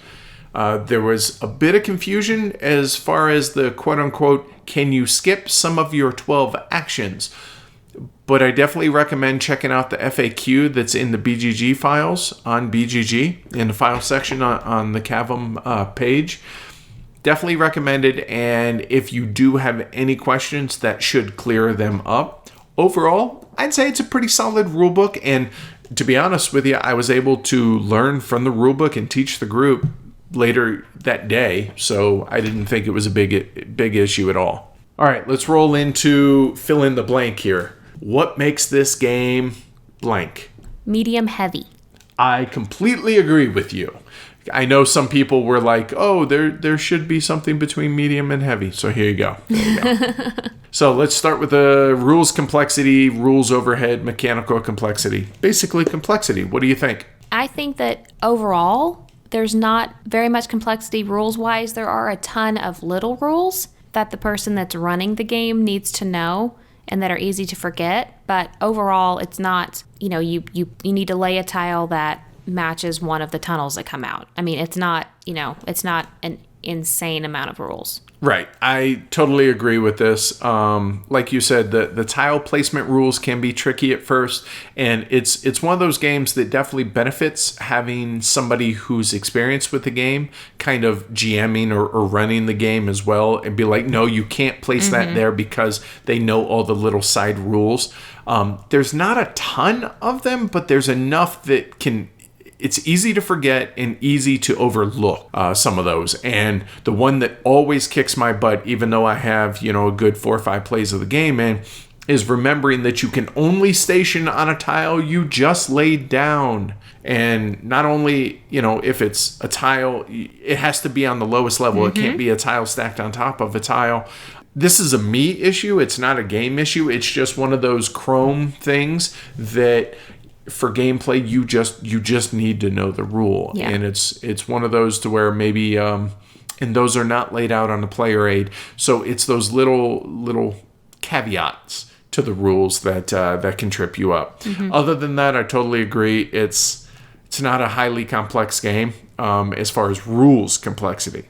There was a bit of confusion as far as the quote-unquote, can you skip some of your 12 actions? But I definitely recommend checking out the FAQ that's in the BGG files on BGG, in the file section on the Cavum page. Definitely recommended, and if you do have any questions, that should clear them up. Overall, I'd say it's a pretty solid rulebook, and to be honest with you, I was able to learn from the rulebook and teach the group later that day, so I didn't think it was a big issue at all. All right, let's roll into fill in the blank here. What makes this game blank? Medium heavy. I completely agree with you. I know some people were like, oh, there should be something between medium and heavy. So here you go. So let's start with the rules complexity, rules overhead, mechanical complexity. Basically complexity. What do you think? I think that overall, there's not very much complexity rules-wise. There are a ton of little rules that the person that's running the game needs to know and that are easy to forget. But overall, it's not, you need to lay a tile that matches one of the tunnels that come out. I mean, it's not an insane amount of rules. Right. I totally agree with this. Like you said, the tile placement rules can be tricky at first, and it's one of those games that definitely benefits having somebody who's experienced with the game kind of GMing or running the game as well, and be like, no, you can't place that there, because they know all the little side rules. There's not a ton of them, but there's enough that it's easy to forget and easy to overlook some of those. And the one that always kicks my butt, even though I have, a good 4 or 5 plays of the game in, is remembering that you can only station on a tile you just laid down. And not only, if it's a tile, it has to be on the lowest level. It can't be a tile stacked on top of a tile. This is a me issue. It's not a game issue. It's just one of those Chrome things that for gameplay, you just need to know the rule. Yeah. And it's one of those to where maybe and those are not laid out on the player aid. So it's those little caveats to the rules that can trip you up. Other than that, I totally agree. It's not a highly complex game as far as rules complexity.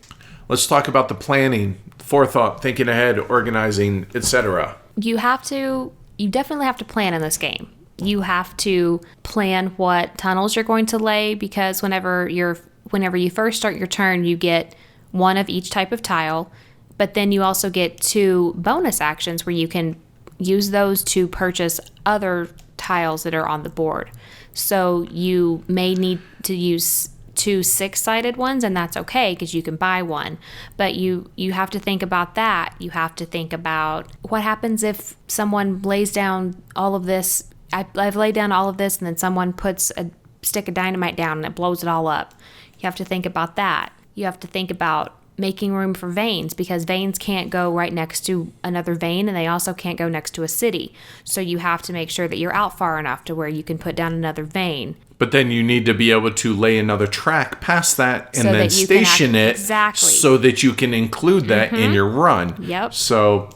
Let's talk about the planning, forethought, thinking ahead, organizing, etc. You definitely have to plan in this game. You have to plan what tunnels you're going to lay, because whenever you first start your turn, you get one of each type of tile, but then you also get 2 bonus actions where you can use those to purchase other tiles that are on the board. So you may need to use 2 6-sided ones, and that's okay because you can buy one. But you have to think about that. You have to think about what happens if someone lays down all of this. I've laid down all of this, and then someone puts a stick of dynamite down and it blows it all up. You have to think about that. You have to think about making room for veins, because veins can't go right next to another vein, and they also can't go next to a city. So you have to make sure that you're out far enough to where you can put down another vein. But then you need to be able to lay another track past that and then station it so that you can include that in your run. Yep.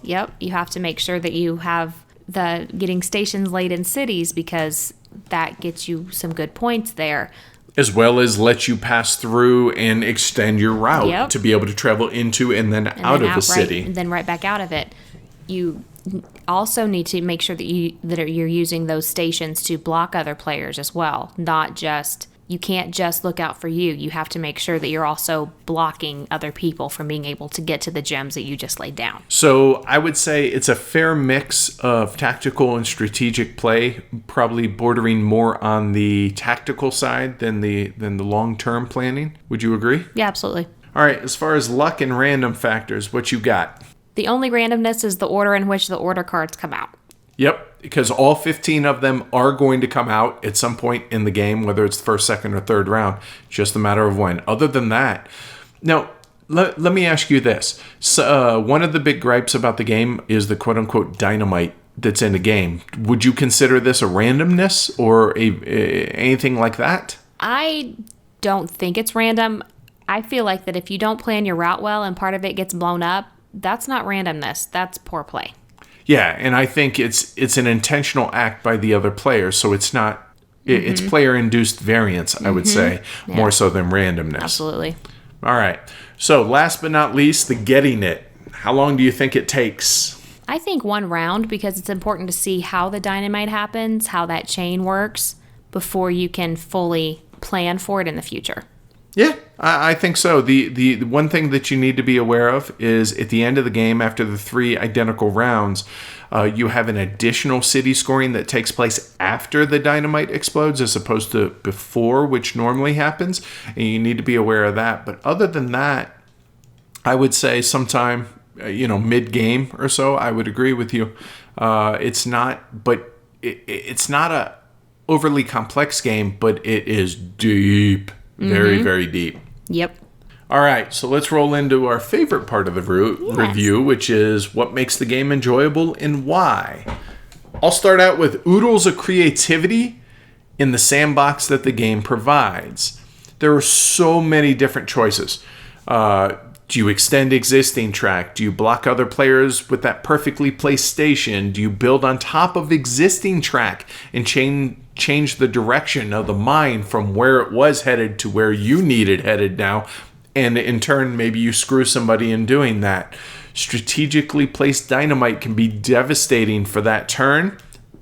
Yep. You have to make sure that you have getting stations laid in cities, because that gets you some good points there. As well as let you pass through and extend your route to be able to travel into and then out of the city. And then right back out of it. You also need to make sure that you're using those stations to block other players as well, not just you can't just look out for you. You have to make sure that you're also blocking other people from being able to get to the gems that you just laid down. So I would say it's a fair mix of tactical and strategic play, probably bordering more on the tactical side than the long-term planning. Would you agree? Yeah, absolutely. All right, as far as luck and random factors, what you got? The only randomness is the order in which the order cards come out. Yep, because all 15 of them are going to come out at some point in the game, whether it's the first, second, or third round. Just a matter of when. Other than that, now, let me ask you this. So, one of the big gripes about the game is the quote-unquote dynamite that's in the game. Would you consider this a randomness or anything like that? I don't think it's random. I feel like that if you don't plan your route well and part of it gets blown up, that's not randomness. That's poor play. Yeah, and I think it's an intentional act by the other players, so it's not it's player-induced variance, I would say, more so than randomness. Absolutely. All right. So last but not least, the getting it. How long do you think it takes? I think 1 round, because it's important to see how the dynamite happens, how that chain works, before you can fully plan for it in the future. Yeah, I think so. The one thing that you need to be aware of is at the end of the game, after the 3 identical rounds, you have an additional city scoring that takes place after the dynamite explodes as opposed to before, which normally happens. And you need to be aware of that. But other than that, I would say sometime, mid-game or so, I would agree with you. It's not a overly complex game, but it is deep. Very, very deep. Yep. All right, so let's roll into our favorite part of the review, which is what makes the game enjoyable and why. I'll start out with oodles of creativity in the sandbox that the game provides. There are so many different choices. Do you extend existing track? Do you block other players with that perfectly placed station? Do you build on top of existing track and change the direction of the mine from where it was headed to where you need it headed now? And in turn, maybe you screw somebody in doing that. Strategically placed dynamite can be devastating for that turn,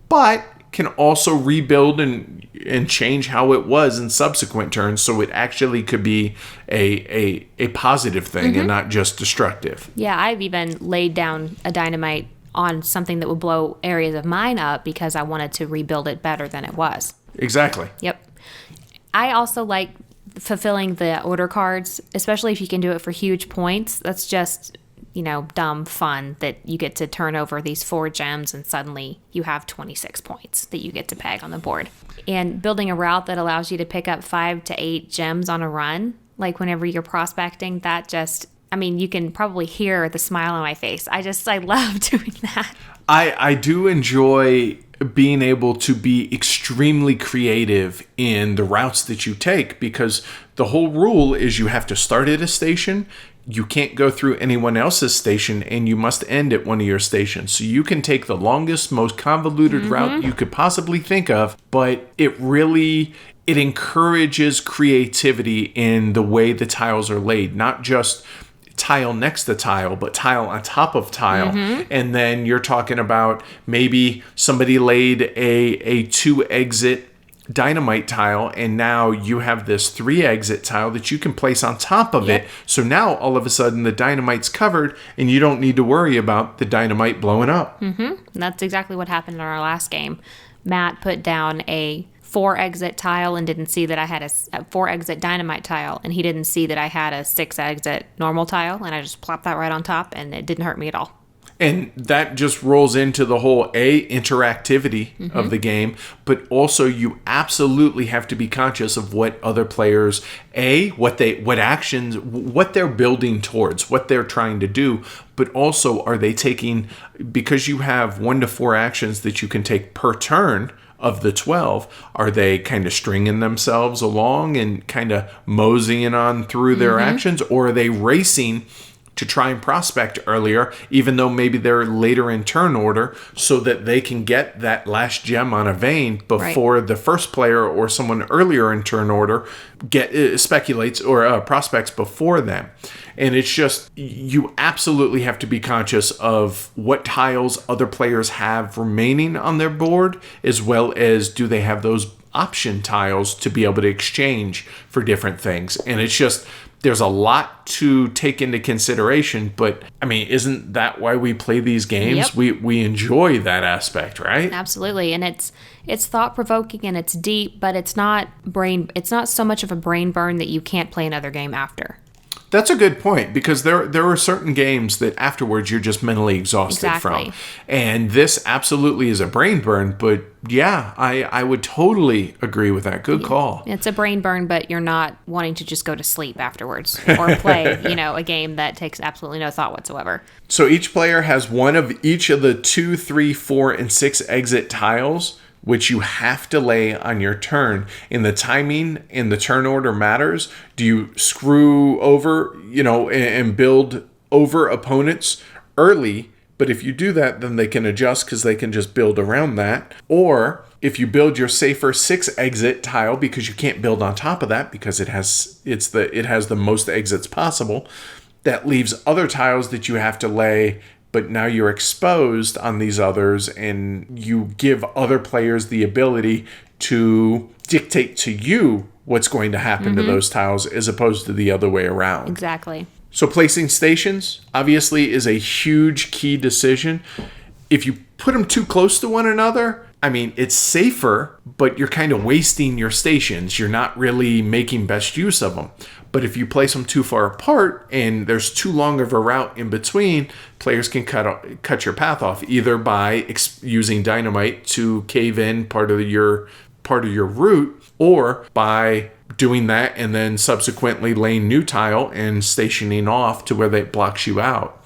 but can also rebuild and change how it was in subsequent turns, so it actually could be a positive thing and not just destructive. Yeah, I've even laid down a dynamite on something that would blow areas of mine up because I wanted to rebuild it better than it was. Exactly. Yep. I also like fulfilling the order cards, especially if you can do it for huge points. That's just, dumb fun that you get to turn over these 4 gems and suddenly you have 26 points that you get to peg on the board. And building a route that allows you to pick up 5 to 8 gems on a run, like whenever you're prospecting, that just, you can probably hear the smile on my face. I love doing that. I do enjoy being able to be extremely creative in the routes that you take, because the whole rule is you have to start at a station, you can't go through anyone else's station, and you must end at one of your stations. So you can take the longest, most convoluted route you could possibly think of, but it encourages creativity in the way the tiles are laid, not just tile next to tile, but tile on top of tile. And then you're talking about maybe somebody laid a 2-exit dynamite tile, and now you have this 3-exit tile that you can place on top of it. So now all of a sudden the dynamite's covered and you don't need to worry about the dynamite blowing up. That's exactly what happened in our last game. Matt put down a 4-exit tile and didn't see that I had a 4-exit dynamite tile, and he didn't see that I had a 6-exit normal tile, and I just plopped that right on top, and it didn't hurt me at all. And that just rolls into the whole interactivity of the game, but also you absolutely have to be conscious of what other players, what actions, what they're building towards, what they're trying to do, but also are they taking, because you have 1 to 4 actions that you can take per turn of the 12, are they kind of stringing themselves along and kind of moseying on through their actions, or are they racing to try and prospect earlier, even though maybe they're later in turn order, so that they can get that last gem on a vein before the first player or someone earlier in turn order speculates or prospects before them. And it's just, you absolutely have to be conscious of what tiles other players have remaining on their board, as well as do they have those option tiles to be able to exchange for different things. And it's just, there's a lot to take into consideration, but I mean, isn't that why we play these games? Yep. We enjoy that aspect, right? Absolutely. And it's thought-provoking and it's deep, but it's not so much of a brain burn that you can't play another game after. That's a good point, because there are certain games that afterwards you're just mentally exhausted from. And this absolutely is a brain burn, but yeah, I would totally agree with that. Good call. It's a brain burn, but you're not wanting to just go to sleep afterwards or play, a game that takes absolutely no thought whatsoever. So each player has one of each of the 2, 3, 4, and 6 exit tiles, which you have to lay on your turn. And the timing and the turn order matters. Do you screw over, and build over opponents early? But if you do that, then they can adjust because they can just build around that. Or if you build your safer 6 exit tile, because you can't build on top of that because it has the most exits possible, that leaves other tiles that you have to lay. But now you're exposed on these others, and you give other players the ability to dictate to you what's going to happen to those tiles, as opposed to the other way around. Exactly. So placing stations, obviously, is a huge key decision. If you put them too close to one another, I mean, it's safer, but you're kind of wasting your stations. You're not really making best use of them. But if you place them too far apart and there's too long of a route in between, players can cut your path off, either by using dynamite to cave in part of your route, or by doing that and then subsequently laying new tile and stationing off to where that blocks you out.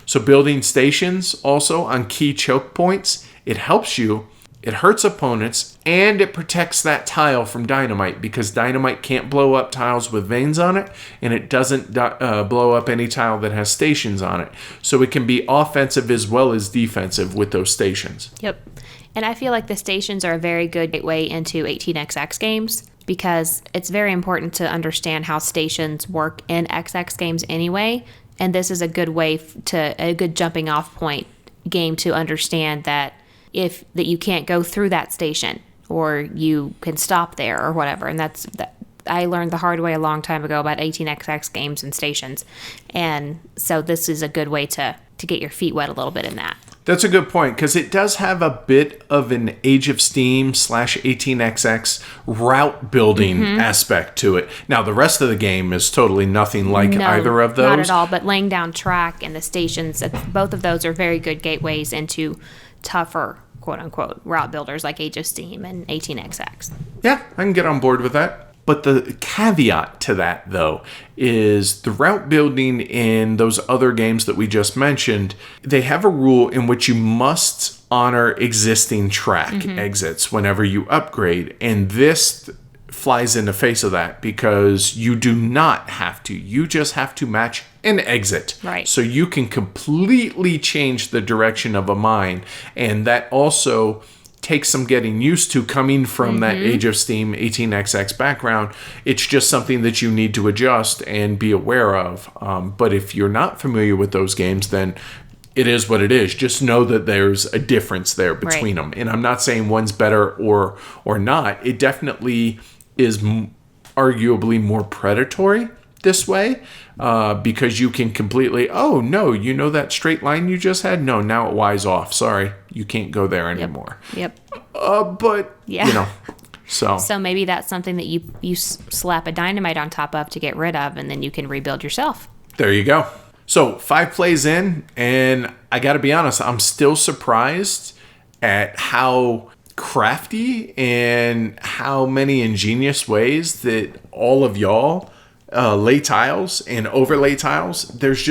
So building stations also on key choke points, it helps you. It hurts opponents, and it protects that tile from dynamite, because dynamite can't blow up tiles with veins on it, and it doesn't blow up any tile that has stations on it. So it can be offensive as well as defensive with those stations. Yep. And I feel like the stations are a very good gateway into 18xx games, because it's very important to understand how stations work in XX games anyway. And this is a good way a good jumping off point game to understand that you can't go through that station, or you can stop there or whatever. And I learned the hard way a long time ago about 18xx games and stations. And so this is a good way to get your feet wet a little bit in that. That's a good point, because it does have a bit of an Age of Steam / 18xx route building aspect to it. Now, the rest of the game is totally nothing like either of those. Not at all, but laying down track and the stations, both of those are very good gateways into tougher, quote-unquote, route builders like Age of Steam and 18xx. Yeah, I can get on board with that. But the caveat to that, though, is the route building in those other games that we just mentioned, they have a rule in which you must honor existing track exits whenever you upgrade. And this flies in the face of that, because you do not have to. You just have to match an exit. Right. So you can completely change the direction of a mine. And that also takes some getting used to, coming from that Age of Steam 18xx background. It's just something that you need to adjust and be aware of. But if you're not familiar with those games, then it is what it is. Just know that there's a difference there between them. And I'm not saying one's better or not. It definitely is arguably more predatory this way, because you can completely, oh no, that straight line you just had? No, now it Y's off. Sorry, you can't go there anymore. Yep. But, So maybe that's something that you slap a dynamite on top of to get rid of, and then you can rebuild yourself. There you go. So 5 plays in, and I got to be honest, I'm still surprised at how crafty and how many ingenious ways that all of y'all lay tiles and overlay tiles. There's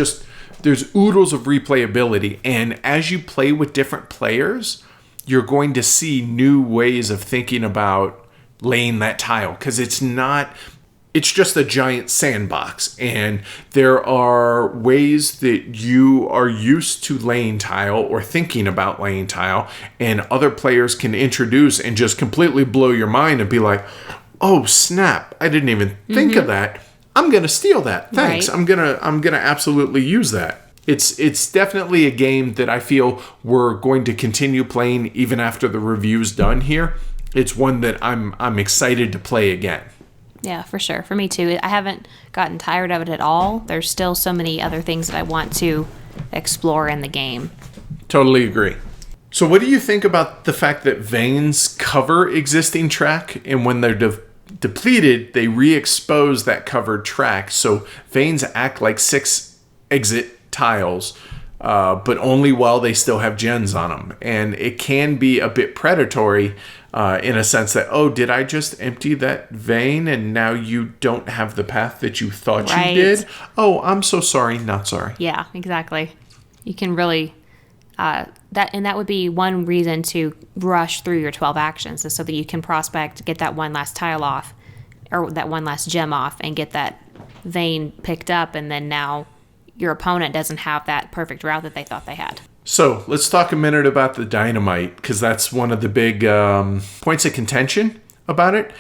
oodles of replayability, and as you play with different players, you're going to see new ways of thinking about laying that tile, because it's just a giant sandbox, and there are ways that you are used to laying tile or thinking about laying tile, and other players can introduce and just completely blow your mind and be like, oh snap, I didn't even think of that. I'm going to steal that. Thanks. Right. I'm going to absolutely use that. It's definitely a game that I feel we're going to continue playing even after the review's done here. it's one that I'm excited to play again. Yeah, for sure. For me too. I haven't gotten tired of it at all. There's still so many other things that I want to explore in the game. Totally agree. So what do you think about the fact that veins cover existing track, and when they're depleted, they re-expose that covered track? So veins act like 6 exit tiles, but only while they still have gens on them. And it can be a bit predatory in a sense that, oh, did I just empty that vein and now you don't have the path that you thought you did? Oh, I'm so sorry, not sorry. Yeah, exactly. You can really... that would be one reason to rush through your 12 actions, is so that you can prospect, get that one last tile off, or that one last gem off, and get that vein picked up, and then now your opponent doesn't have that perfect route that they thought they had. So let's talk a minute about the dynamite, because that's one of the big points of contention about it.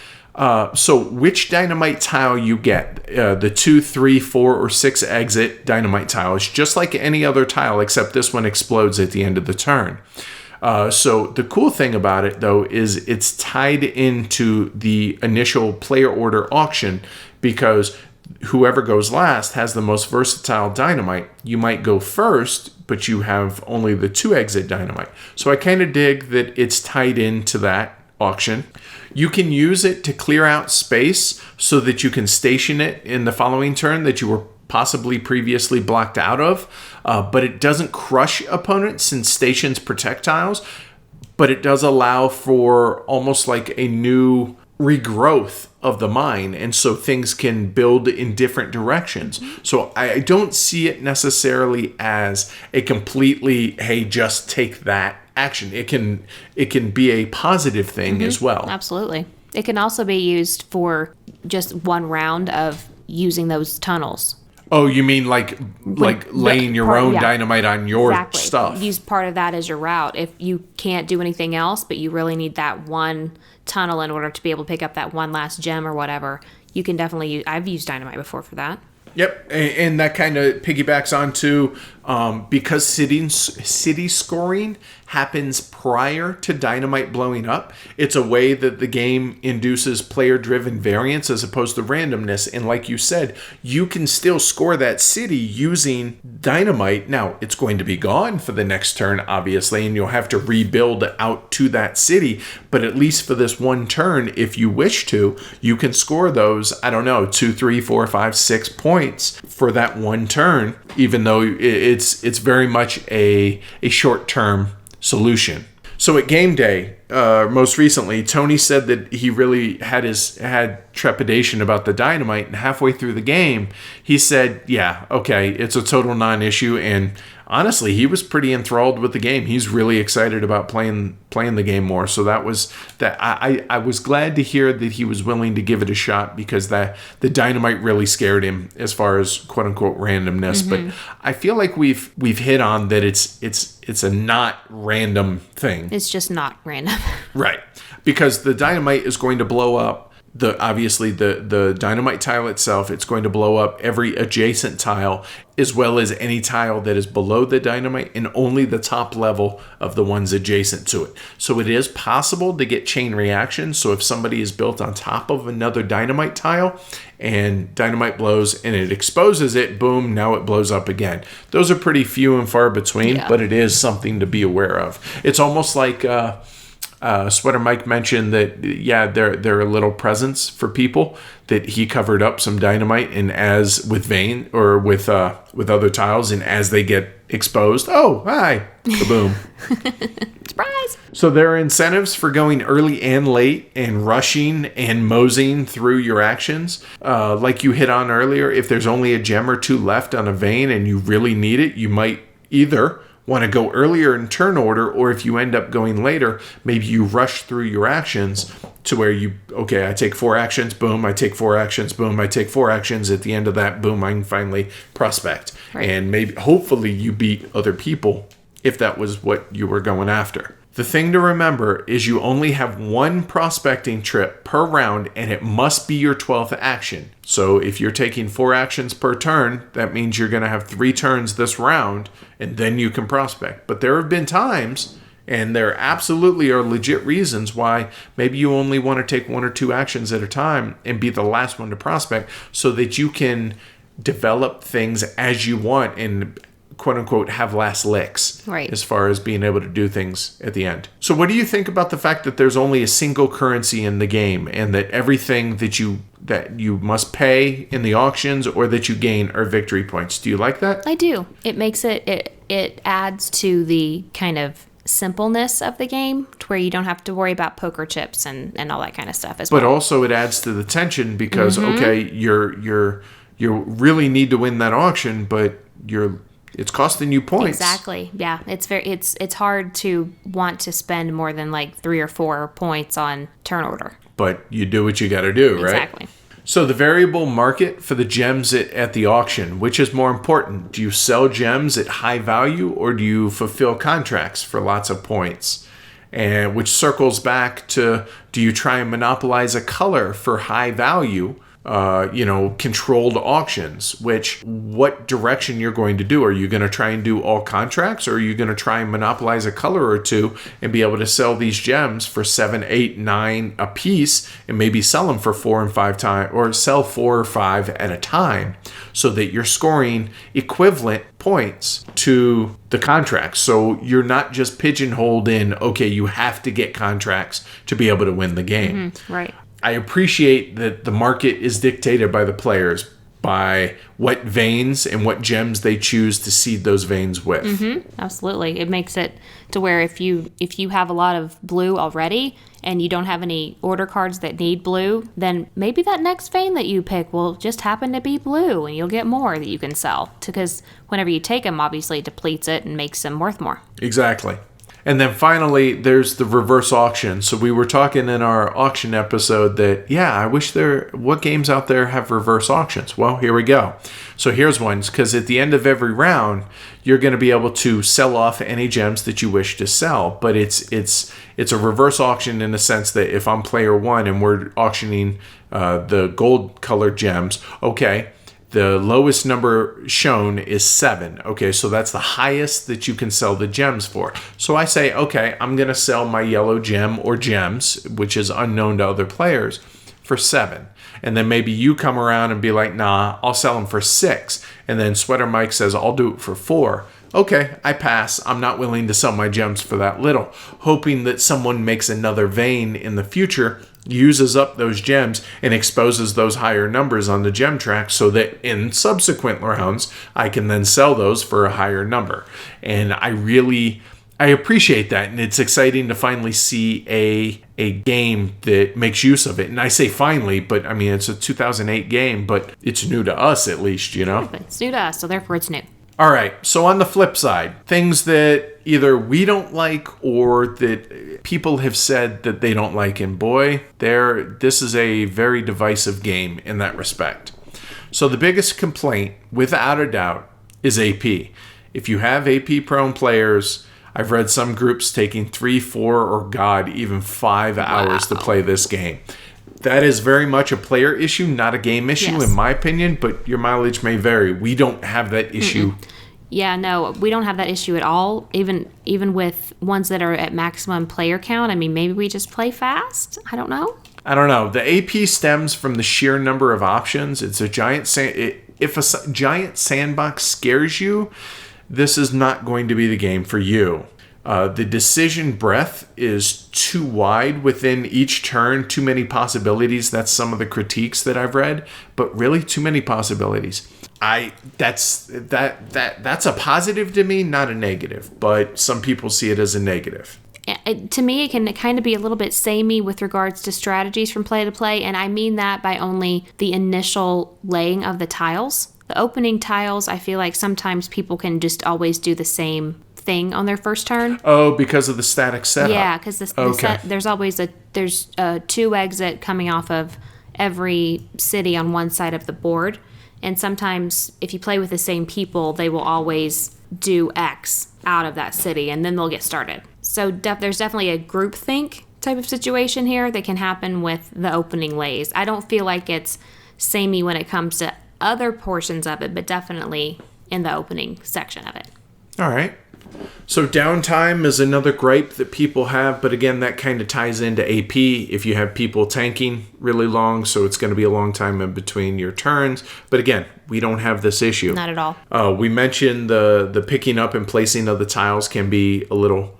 So which dynamite tile you get, the 2, 3, 4, or 6 exit dynamite tile is just like any other tile, except this one explodes at the end of the turn. So the cool thing about it, though, is it's tied into the initial player order auction, because whoever goes last has the most versatile dynamite. You might go first, but you have only the 2 exit dynamite. So I kind of dig that it's tied into that auction. You can use it to clear out space so that you can station it in the following turn that you were possibly previously blocked out of, but it doesn't crush opponents since stations protect tiles, but it does allow for almost like a new regrowth of the mine, and so things can build in different directions. So I don't see it necessarily as a completely, hey, just take that action. It can be a positive thing as well. Absolutely. It can also be used for just one round of using those tunnels. Oh, you mean like laying your own dynamite on your stuff? Use part of that as your route. If you can't do anything else, but you really need that one tunnel in order to be able to pick up that one last gem or whatever, you can definitely use... I've used dynamite before for that. Yep, and that kind of piggybacks onto because city scoring happens prior to dynamite blowing up. It's a way that the game induces player-driven variance as opposed to randomness. And like you said, you can still score that city using dynamite. Now, it's going to be gone for the next turn, obviously, and you'll have to rebuild out to that city. But at least for this one turn, if you wish to, you can score those, 2, 3, 4, 5, 6 points for that one turn, even though it's very much a short-term solution. So at game day, most recently, Tony said that he really had trepidation about the dynamite, and halfway through the game, he said, yeah, okay, it's a total non-issue, and honestly, he was pretty enthralled with the game. He's really excited about playing the game more. So that was that. I was glad to hear that he was willing to give it a shot, because the dynamite really scared him as far as quote unquote randomness. Mm-hmm. But I feel like we've hit on that. It's a not random thing. It's just not random. Right, because the dynamite is going to blow up. Obviously the dynamite tile itself, it's going to blow up every adjacent tile, as well as any tile that is below the dynamite, and only the top level of the ones adjacent to it. So it is possible to get chain reactions. So if somebody is built on top of another dynamite tile and dynamite blows and it exposes it, boom, now it blows up again. Those are pretty few and far between, but it is something to be aware of. It's almost like Sweater Mike mentioned that, there are little presents for people that he covered up some dynamite, and as with vein or with other tiles, and as they get exposed, oh, hi, kaboom. Surprise! So there are incentives for going early and late and rushing and moseying through your actions. Like you hit on earlier, if there's only a gem or 2 left on a vein and you really need it, you might either want to go earlier in turn order, or if you end up going later, maybe you rush through your actions to where I take 4 actions, boom, I take 4 actions, boom, I take 4 actions. At the end of that, boom, I can finally prospect. Right. And hopefully you beat other people if that was what you were going after. The thing to remember is you only have 1 prospecting trip per round, and it must be your 12th action. So if you're taking 4 actions per turn, that means you're going to have 3 turns this round, and then you can prospect. But there have been times And there absolutely are legit reasons why maybe you only want to take 1 or 2 actions at a time and be the last one to prospect so that you can develop things as you want and quote unquote have last licks, right, as far as being able to do things at the end. So what do you think about the fact that there's only a single currency in the game and that everything that you must pay in the auctions or that you gain are victory points? Do you like that? I do. It makes it adds to the kind of simpleness of the game to where you don't have to worry about poker chips and all that kind of stuff as well. But also it adds to the tension because okay, you really need to win that auction, but it's costing you points. Exactly. Yeah. It's hard to want to spend more than like 3 or 4 points on turn order. But you do what you got to do, right? Exactly. So the variable market for the gems at the auction, which is more important? Do you sell gems at high value or do you fulfill contracts for lots of points? And which circles back to, do you try and monopolize a color for high value? Controlled auctions, what direction you're going to do. Are you going to try and do all contracts, or are you going to try and monopolize a color or two and be able to sell these gems for 7, 8, 9 a piece and maybe sell them for 4 and 5 times, or sell 4 or 5 at a time so that you're scoring equivalent points to the contracts. So you're not just pigeonholed in, okay, you have to get contracts to be able to win the game. Mm-hmm. Right. I appreciate that the market is dictated by the players, by what veins and what gems they choose to seed those veins with. Mm-hmm. Absolutely. It makes it to where if you have a lot of blue already and you don't have any order cards that need blue, then maybe that next vein that you pick will just happen to be blue and you'll get more that you can sell. Because whenever you take them, obviously it depletes it and makes them worth more. Exactly. And then finally, there's the reverse auction. So we were talking in our auction episode that, I wish what games out there have reverse auctions? Well, here we go. So here's one, because at the end of every round, you're going to be able to sell off any gems that you wish to sell. But it's a reverse auction in the sense that if I'm player 1 and we're auctioning the gold colored gems, okay, the lowest number shown is 7. Okay, so that's the highest that you can sell the gems for. So I say, okay, I'm going to sell my yellow gem or gems, which is unknown to other players, for 7. And then maybe you come around and be like, nah, I'll sell them for 6. And then Sweater Mike says, I'll do it for 4. Okay, I pass. I'm not willing to sell my gems for that little. Hoping that someone makes another vein in the future, uses up those gems, and exposes those higher numbers on the gem track so that in subsequent rounds, I can then sell those for a higher number. And I appreciate that. And it's exciting to finally see a game that makes use of it. And I say finally, but I mean, it's a 2008 game, but it's new to us at least, It's new to us, so therefore it's new. All right, so on the flip side, things that either we don't like or that people have said that they don't like, and boy, this is a very divisive game in that respect. So the biggest complaint, without a doubt, is AP. If you have AP-prone players, I've read some groups taking 3, 4, or God, even 5 hours to play this game. That is very much a player issue, not a game issue, in my opinion, but your mileage may vary. We don't have that issue. Yeah, no, we don't have that issue at all, even with ones that are at maximum player count. I mean, maybe we just play fast? I don't know. The AP stems from the sheer number of options. It's a giant if a giant sandbox scares you, this is not going to be the game for you. The decision breadth is too wide within each turn, too many possibilities. That's some of the critiques that I've read, but really too many possibilities. That's a positive to me, not a negative, but some people see it as a negative. To me, it can kind of be a little bit samey with regards to strategies from play to play, and I mean that by only the initial laying of the tiles. The opening tiles, I feel like sometimes people can just always do the same thing on their first turn. Oh, because of the static setup. Yeah, because there's always a 2 exit coming off of every city on one side of the board, and sometimes if you play with the same people, they will always do X out of that city, and then they'll get started. So there's definitely a groupthink type of situation here that can happen with the opening lays. I don't feel like it's samey when it comes to other portions of it, but definitely in the opening section of it. All right. So downtime is another gripe that people have, but again, that kind of ties into AP. If you have people tanking really long, so it's going to be a long time in between your turns. But again, we don't have this issue. Not at all. We mentioned the picking up and placing of the tiles can be a little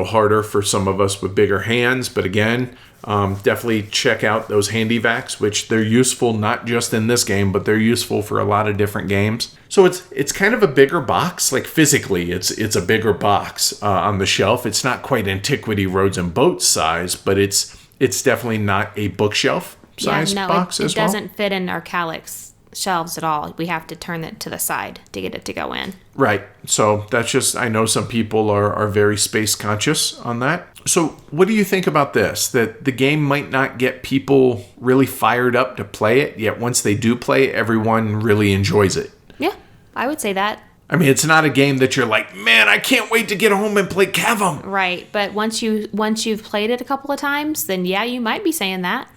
harder for some of us with bigger hands. But again, definitely check out those handy vacs, which they're useful not just in this game, but they're useful for a lot of different games. So it's kind of a bigger box, like physically, it's a bigger box on the shelf. It's not quite Antiquity Roads and Boats size, but it's definitely not a bookshelf size box as well. It doesn't fit in our Calyx shelves at all. We have to turn it to the side to get it to go in. Right. So that's just, I know some people are very space conscious on that. So what do you think about this? That the game might not get people really fired up to play it, yet once they do play it, everyone really enjoys it. Yeah, I would say that. I mean, it's not a game that you're like, man, I can't wait to get home and play Cavum. Right, but once you've played it a couple of times, then yeah, you might be saying that.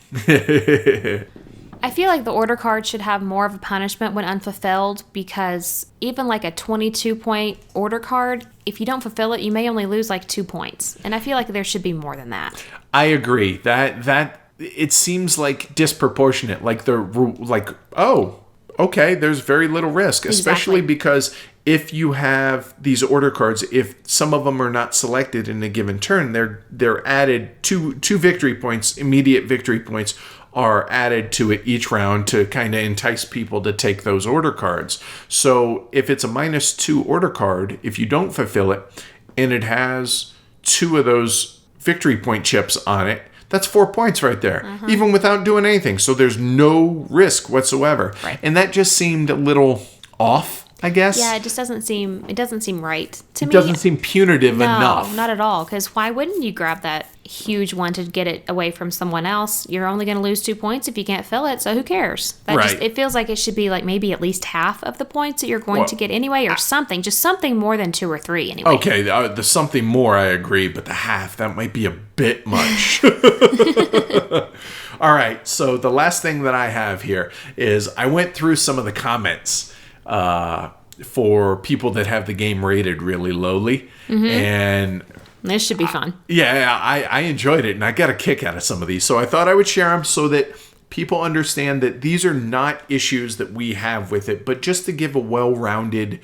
I feel like the order card should have more of a punishment when unfulfilled, because even like a 22-point order card, if you don't fulfill it, you may only lose like 2 points. And I feel like there should be more than that. I agree. That it seems like disproportionate. Oh, okay, there's very little risk, especially because if you have these order cards, if some of them are not selected in a given turn, they're added two victory points, immediate victory points are added to it each round to kind of entice people to take those order cards. So if it's a -2 order card, if you don't fulfill it, and it has 2 of those victory point chips on it, that's 4 points right there, even without doing anything. So there's no risk whatsoever. Right. And that just seemed a little off, I guess. Yeah, it doesn't seem right to me. It doesn't seem punitive enough. No, not at all. Because why wouldn't you grab that huge one to get it away from someone else? You're only going to lose 2 points if you can't fill it, so who cares? It feels like it should be like maybe at least half of the points that you're going to get anyway, or something. Just something more than 2 or 3 anyway. Okay, the something more, I agree, but the half, that might be a bit much. All right, so the last thing that I have here is I went through some of the comments for people that have the game rated really lowly. And this should be fun. Yeah, I enjoyed it, and I got a kick out of some of these. So I thought I would share them so that people understand that these are not issues that we have with it, but just to give a well-rounded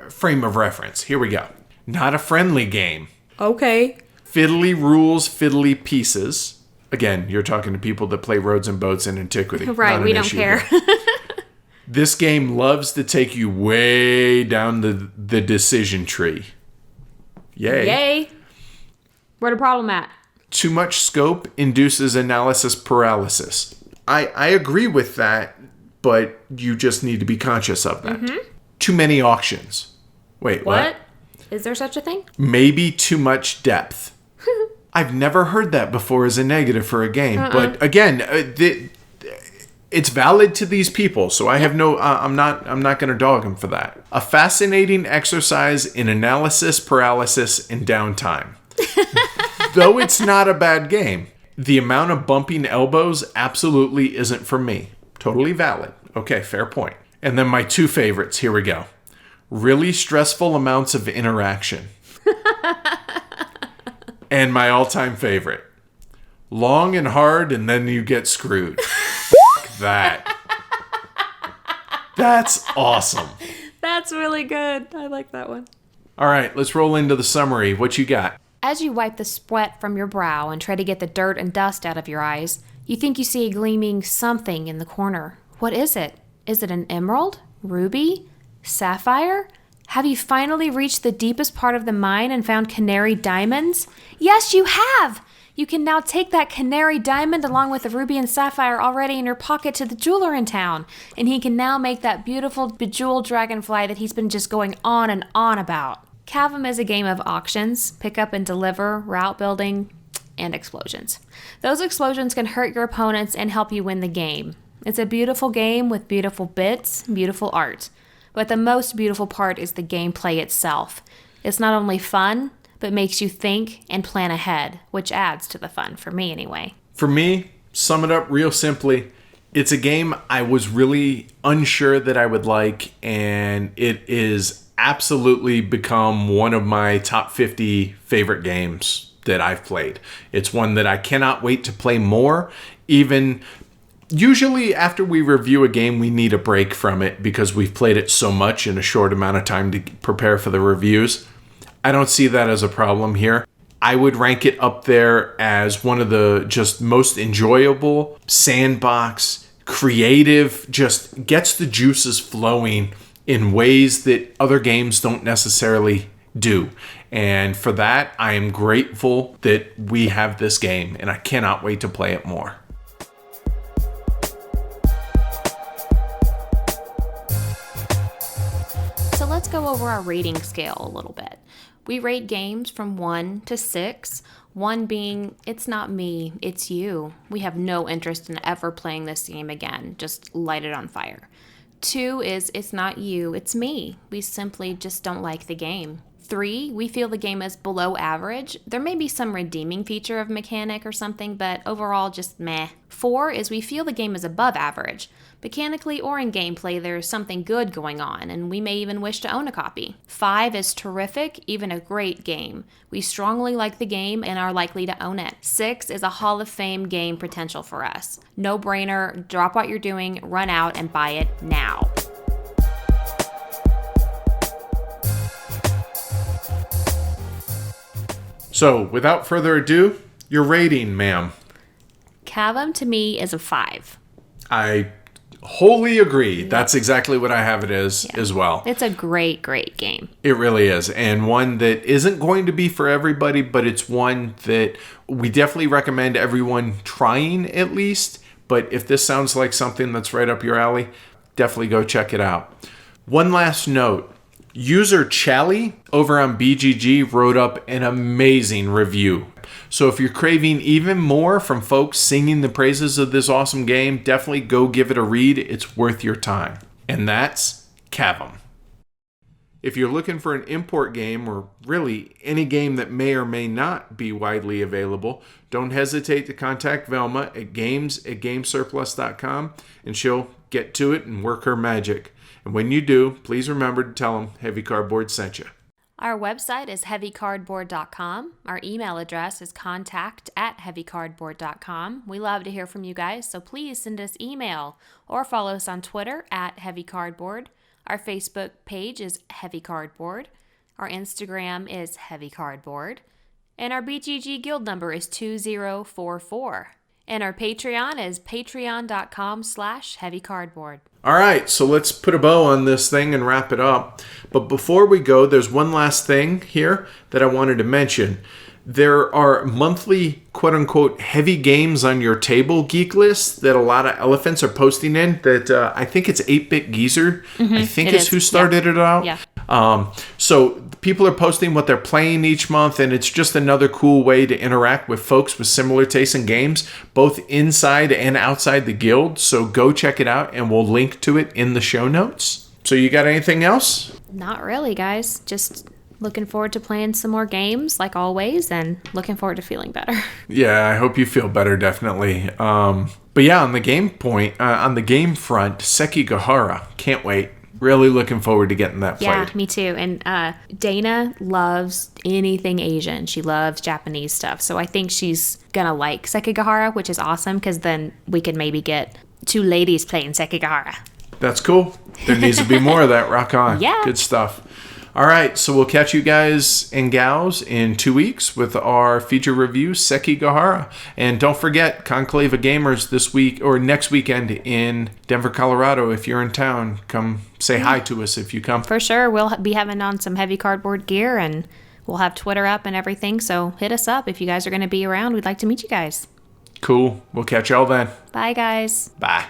frame of reference. Here we go. Not a friendly game. Okay. Fiddly rules, fiddly pieces. Again, you're talking to people that play Roads and Boats and Antiquity. Right, we don't care. This game loves to take you way down the decision tree. Yay. Yay. Where the problem at? Too much scope induces analysis paralysis. I agree with that, but you just need to be conscious of that. Too many auctions. Wait, what? Is there such a thing? Maybe too much depth. I've never heard that before as a negative for a game. But again, it's valid to these people, so I have no. I'm not going to dog them for that. A fascinating exercise in analysis, paralysis, and downtime. Though it's not a bad game, the amount of bumping elbows absolutely isn't for me. Totally valid. Okay, fair point. And then my 2 favorites. Here we go. Really stressful amounts of interaction. And my all-time favorite. Long and hard, and then you get screwed. That. That's awesome. That's really good. I like that one. All right, let's roll into the summary. What you got? As you wipe the sweat from your brow and try to get the dirt and dust out of your eyes, you think you see a gleaming something in the corner. What is it? Is it an emerald? Ruby? Sapphire? Have you finally reached the deepest part of the mine and found canary diamonds? Yes, you have! You can now take that canary diamond along with the ruby and sapphire already in your pocket to the jeweler in town, and he can now make that beautiful bejeweled dragonfly that he's been just going on and on about. Cavum is a game of auctions, pick up and deliver, route building, and explosions. Those explosions can hurt your opponents and help you win the game. It's a beautiful game with beautiful bits, beautiful art. But the most beautiful part is the gameplay itself. It's not only fun, but makes you think and plan ahead, which adds to the fun, for me anyway. For me, sum it up real simply, it's a game I was really unsure that I would like, and it is absolutely become one of my top 50 favorite games that I've played. It's one that I cannot wait to play more. Even usually after we review a game, we need a break from it because we've played it so much in a short amount of time to prepare for the reviews. I don't see that as a problem here. I would rank it up there as one of the just most enjoyable, sandbox, creative, just gets the juices flowing in ways that other games don't necessarily do. And for that, I am grateful that we have this game, and I cannot wait to play it more. So let's go over our rating scale a little bit. We rate games from 1 to 6, 1 being, it's not me, it's you. We have no interest in ever playing this game again. Just light it on fire. 2 is, it's not you, it's me. We simply just don't like the game. 3, we feel the game is below average. There may be some redeeming feature of mechanic or something, but overall just meh. 4 is we feel the game is above average. Mechanically or in gameplay, there's something good going on, and we may even wish to own a copy. 5 is terrific, even a great game. We strongly like the game and are likely to own it. 6 is a Hall of Fame game potential for us. No brainer, drop what you're doing, run out and buy it now. So, without further ado, your rating, ma'am. Cavum to me is a 5. I wholly agree. That's exactly what I have it as well. It's a great, great game. It really is. And one that isn't going to be for everybody, but it's one that we definitely recommend everyone trying at least. But if this sounds like something that's right up your alley, definitely go check it out. One last note. User Chally over on BGG wrote up an amazing review. So if you're craving even more from folks singing the praises of this awesome game, definitely go give it a read. It's worth your time. And that's Cavum. If you're looking for an import game, or really any game that may or may not be widely available, don't hesitate to contact Velma at games@gamesurplus.com and she'll get to it and work her magic. And when you do, please remember to tell them Heavy Cardboard sent you. Our website is heavycardboard.com. Our email address is contact@heavycardboard.com. We love to hear from you guys, so please send us email or follow us on Twitter @heavycardboard. Our Facebook page is Heavy Cardboard. Our Instagram is Heavy Cardboard. And our BGG guild number is 2044. And our Patreon is patreon.com/heavycardboard. All right, so let's put a bow on this thing and wrap it up. But before we go, there's one last thing here that I wanted to mention. There are monthly, quote-unquote, heavy games on your table geek list that a lot of elephants are posting in that I think it's 8-Bit Geezer, I think is who started it out. Yeah. So people are posting what they're playing each month, and it's just another cool way to interact with folks with similar tastes in games, both inside and outside the guild. So go check it out, and we'll link to it in the show notes. So you got anything else? Not really, guys. Just looking forward to playing some more games, like always, and looking forward to feeling better. Yeah, I hope you feel better, definitely. But yeah, on the game front, Sekigahara, can't wait. Really looking forward to getting that played. Yeah, me too. And Dana loves anything Asian. She loves Japanese stuff. So I think she's going to like Sekigahara, which is awesome, because then we could maybe get 2 ladies playing Sekigahara. That's cool. There needs to be more of that. Rock on. Yeah. Good stuff. All right, so we'll catch you guys and gals in 2 weeks with our feature review, Sekigahara. And don't forget, Conclave of Gamers this week or next weekend in Denver, Colorado. If you're in town, come say hi to us if you come. For sure. We'll be having on some Heavy Cardboard gear, and we'll have Twitter up and everything. So hit us up if you guys are going to be around. We'd like to meet you guys. Cool. We'll catch y'all then. Bye, guys. Bye.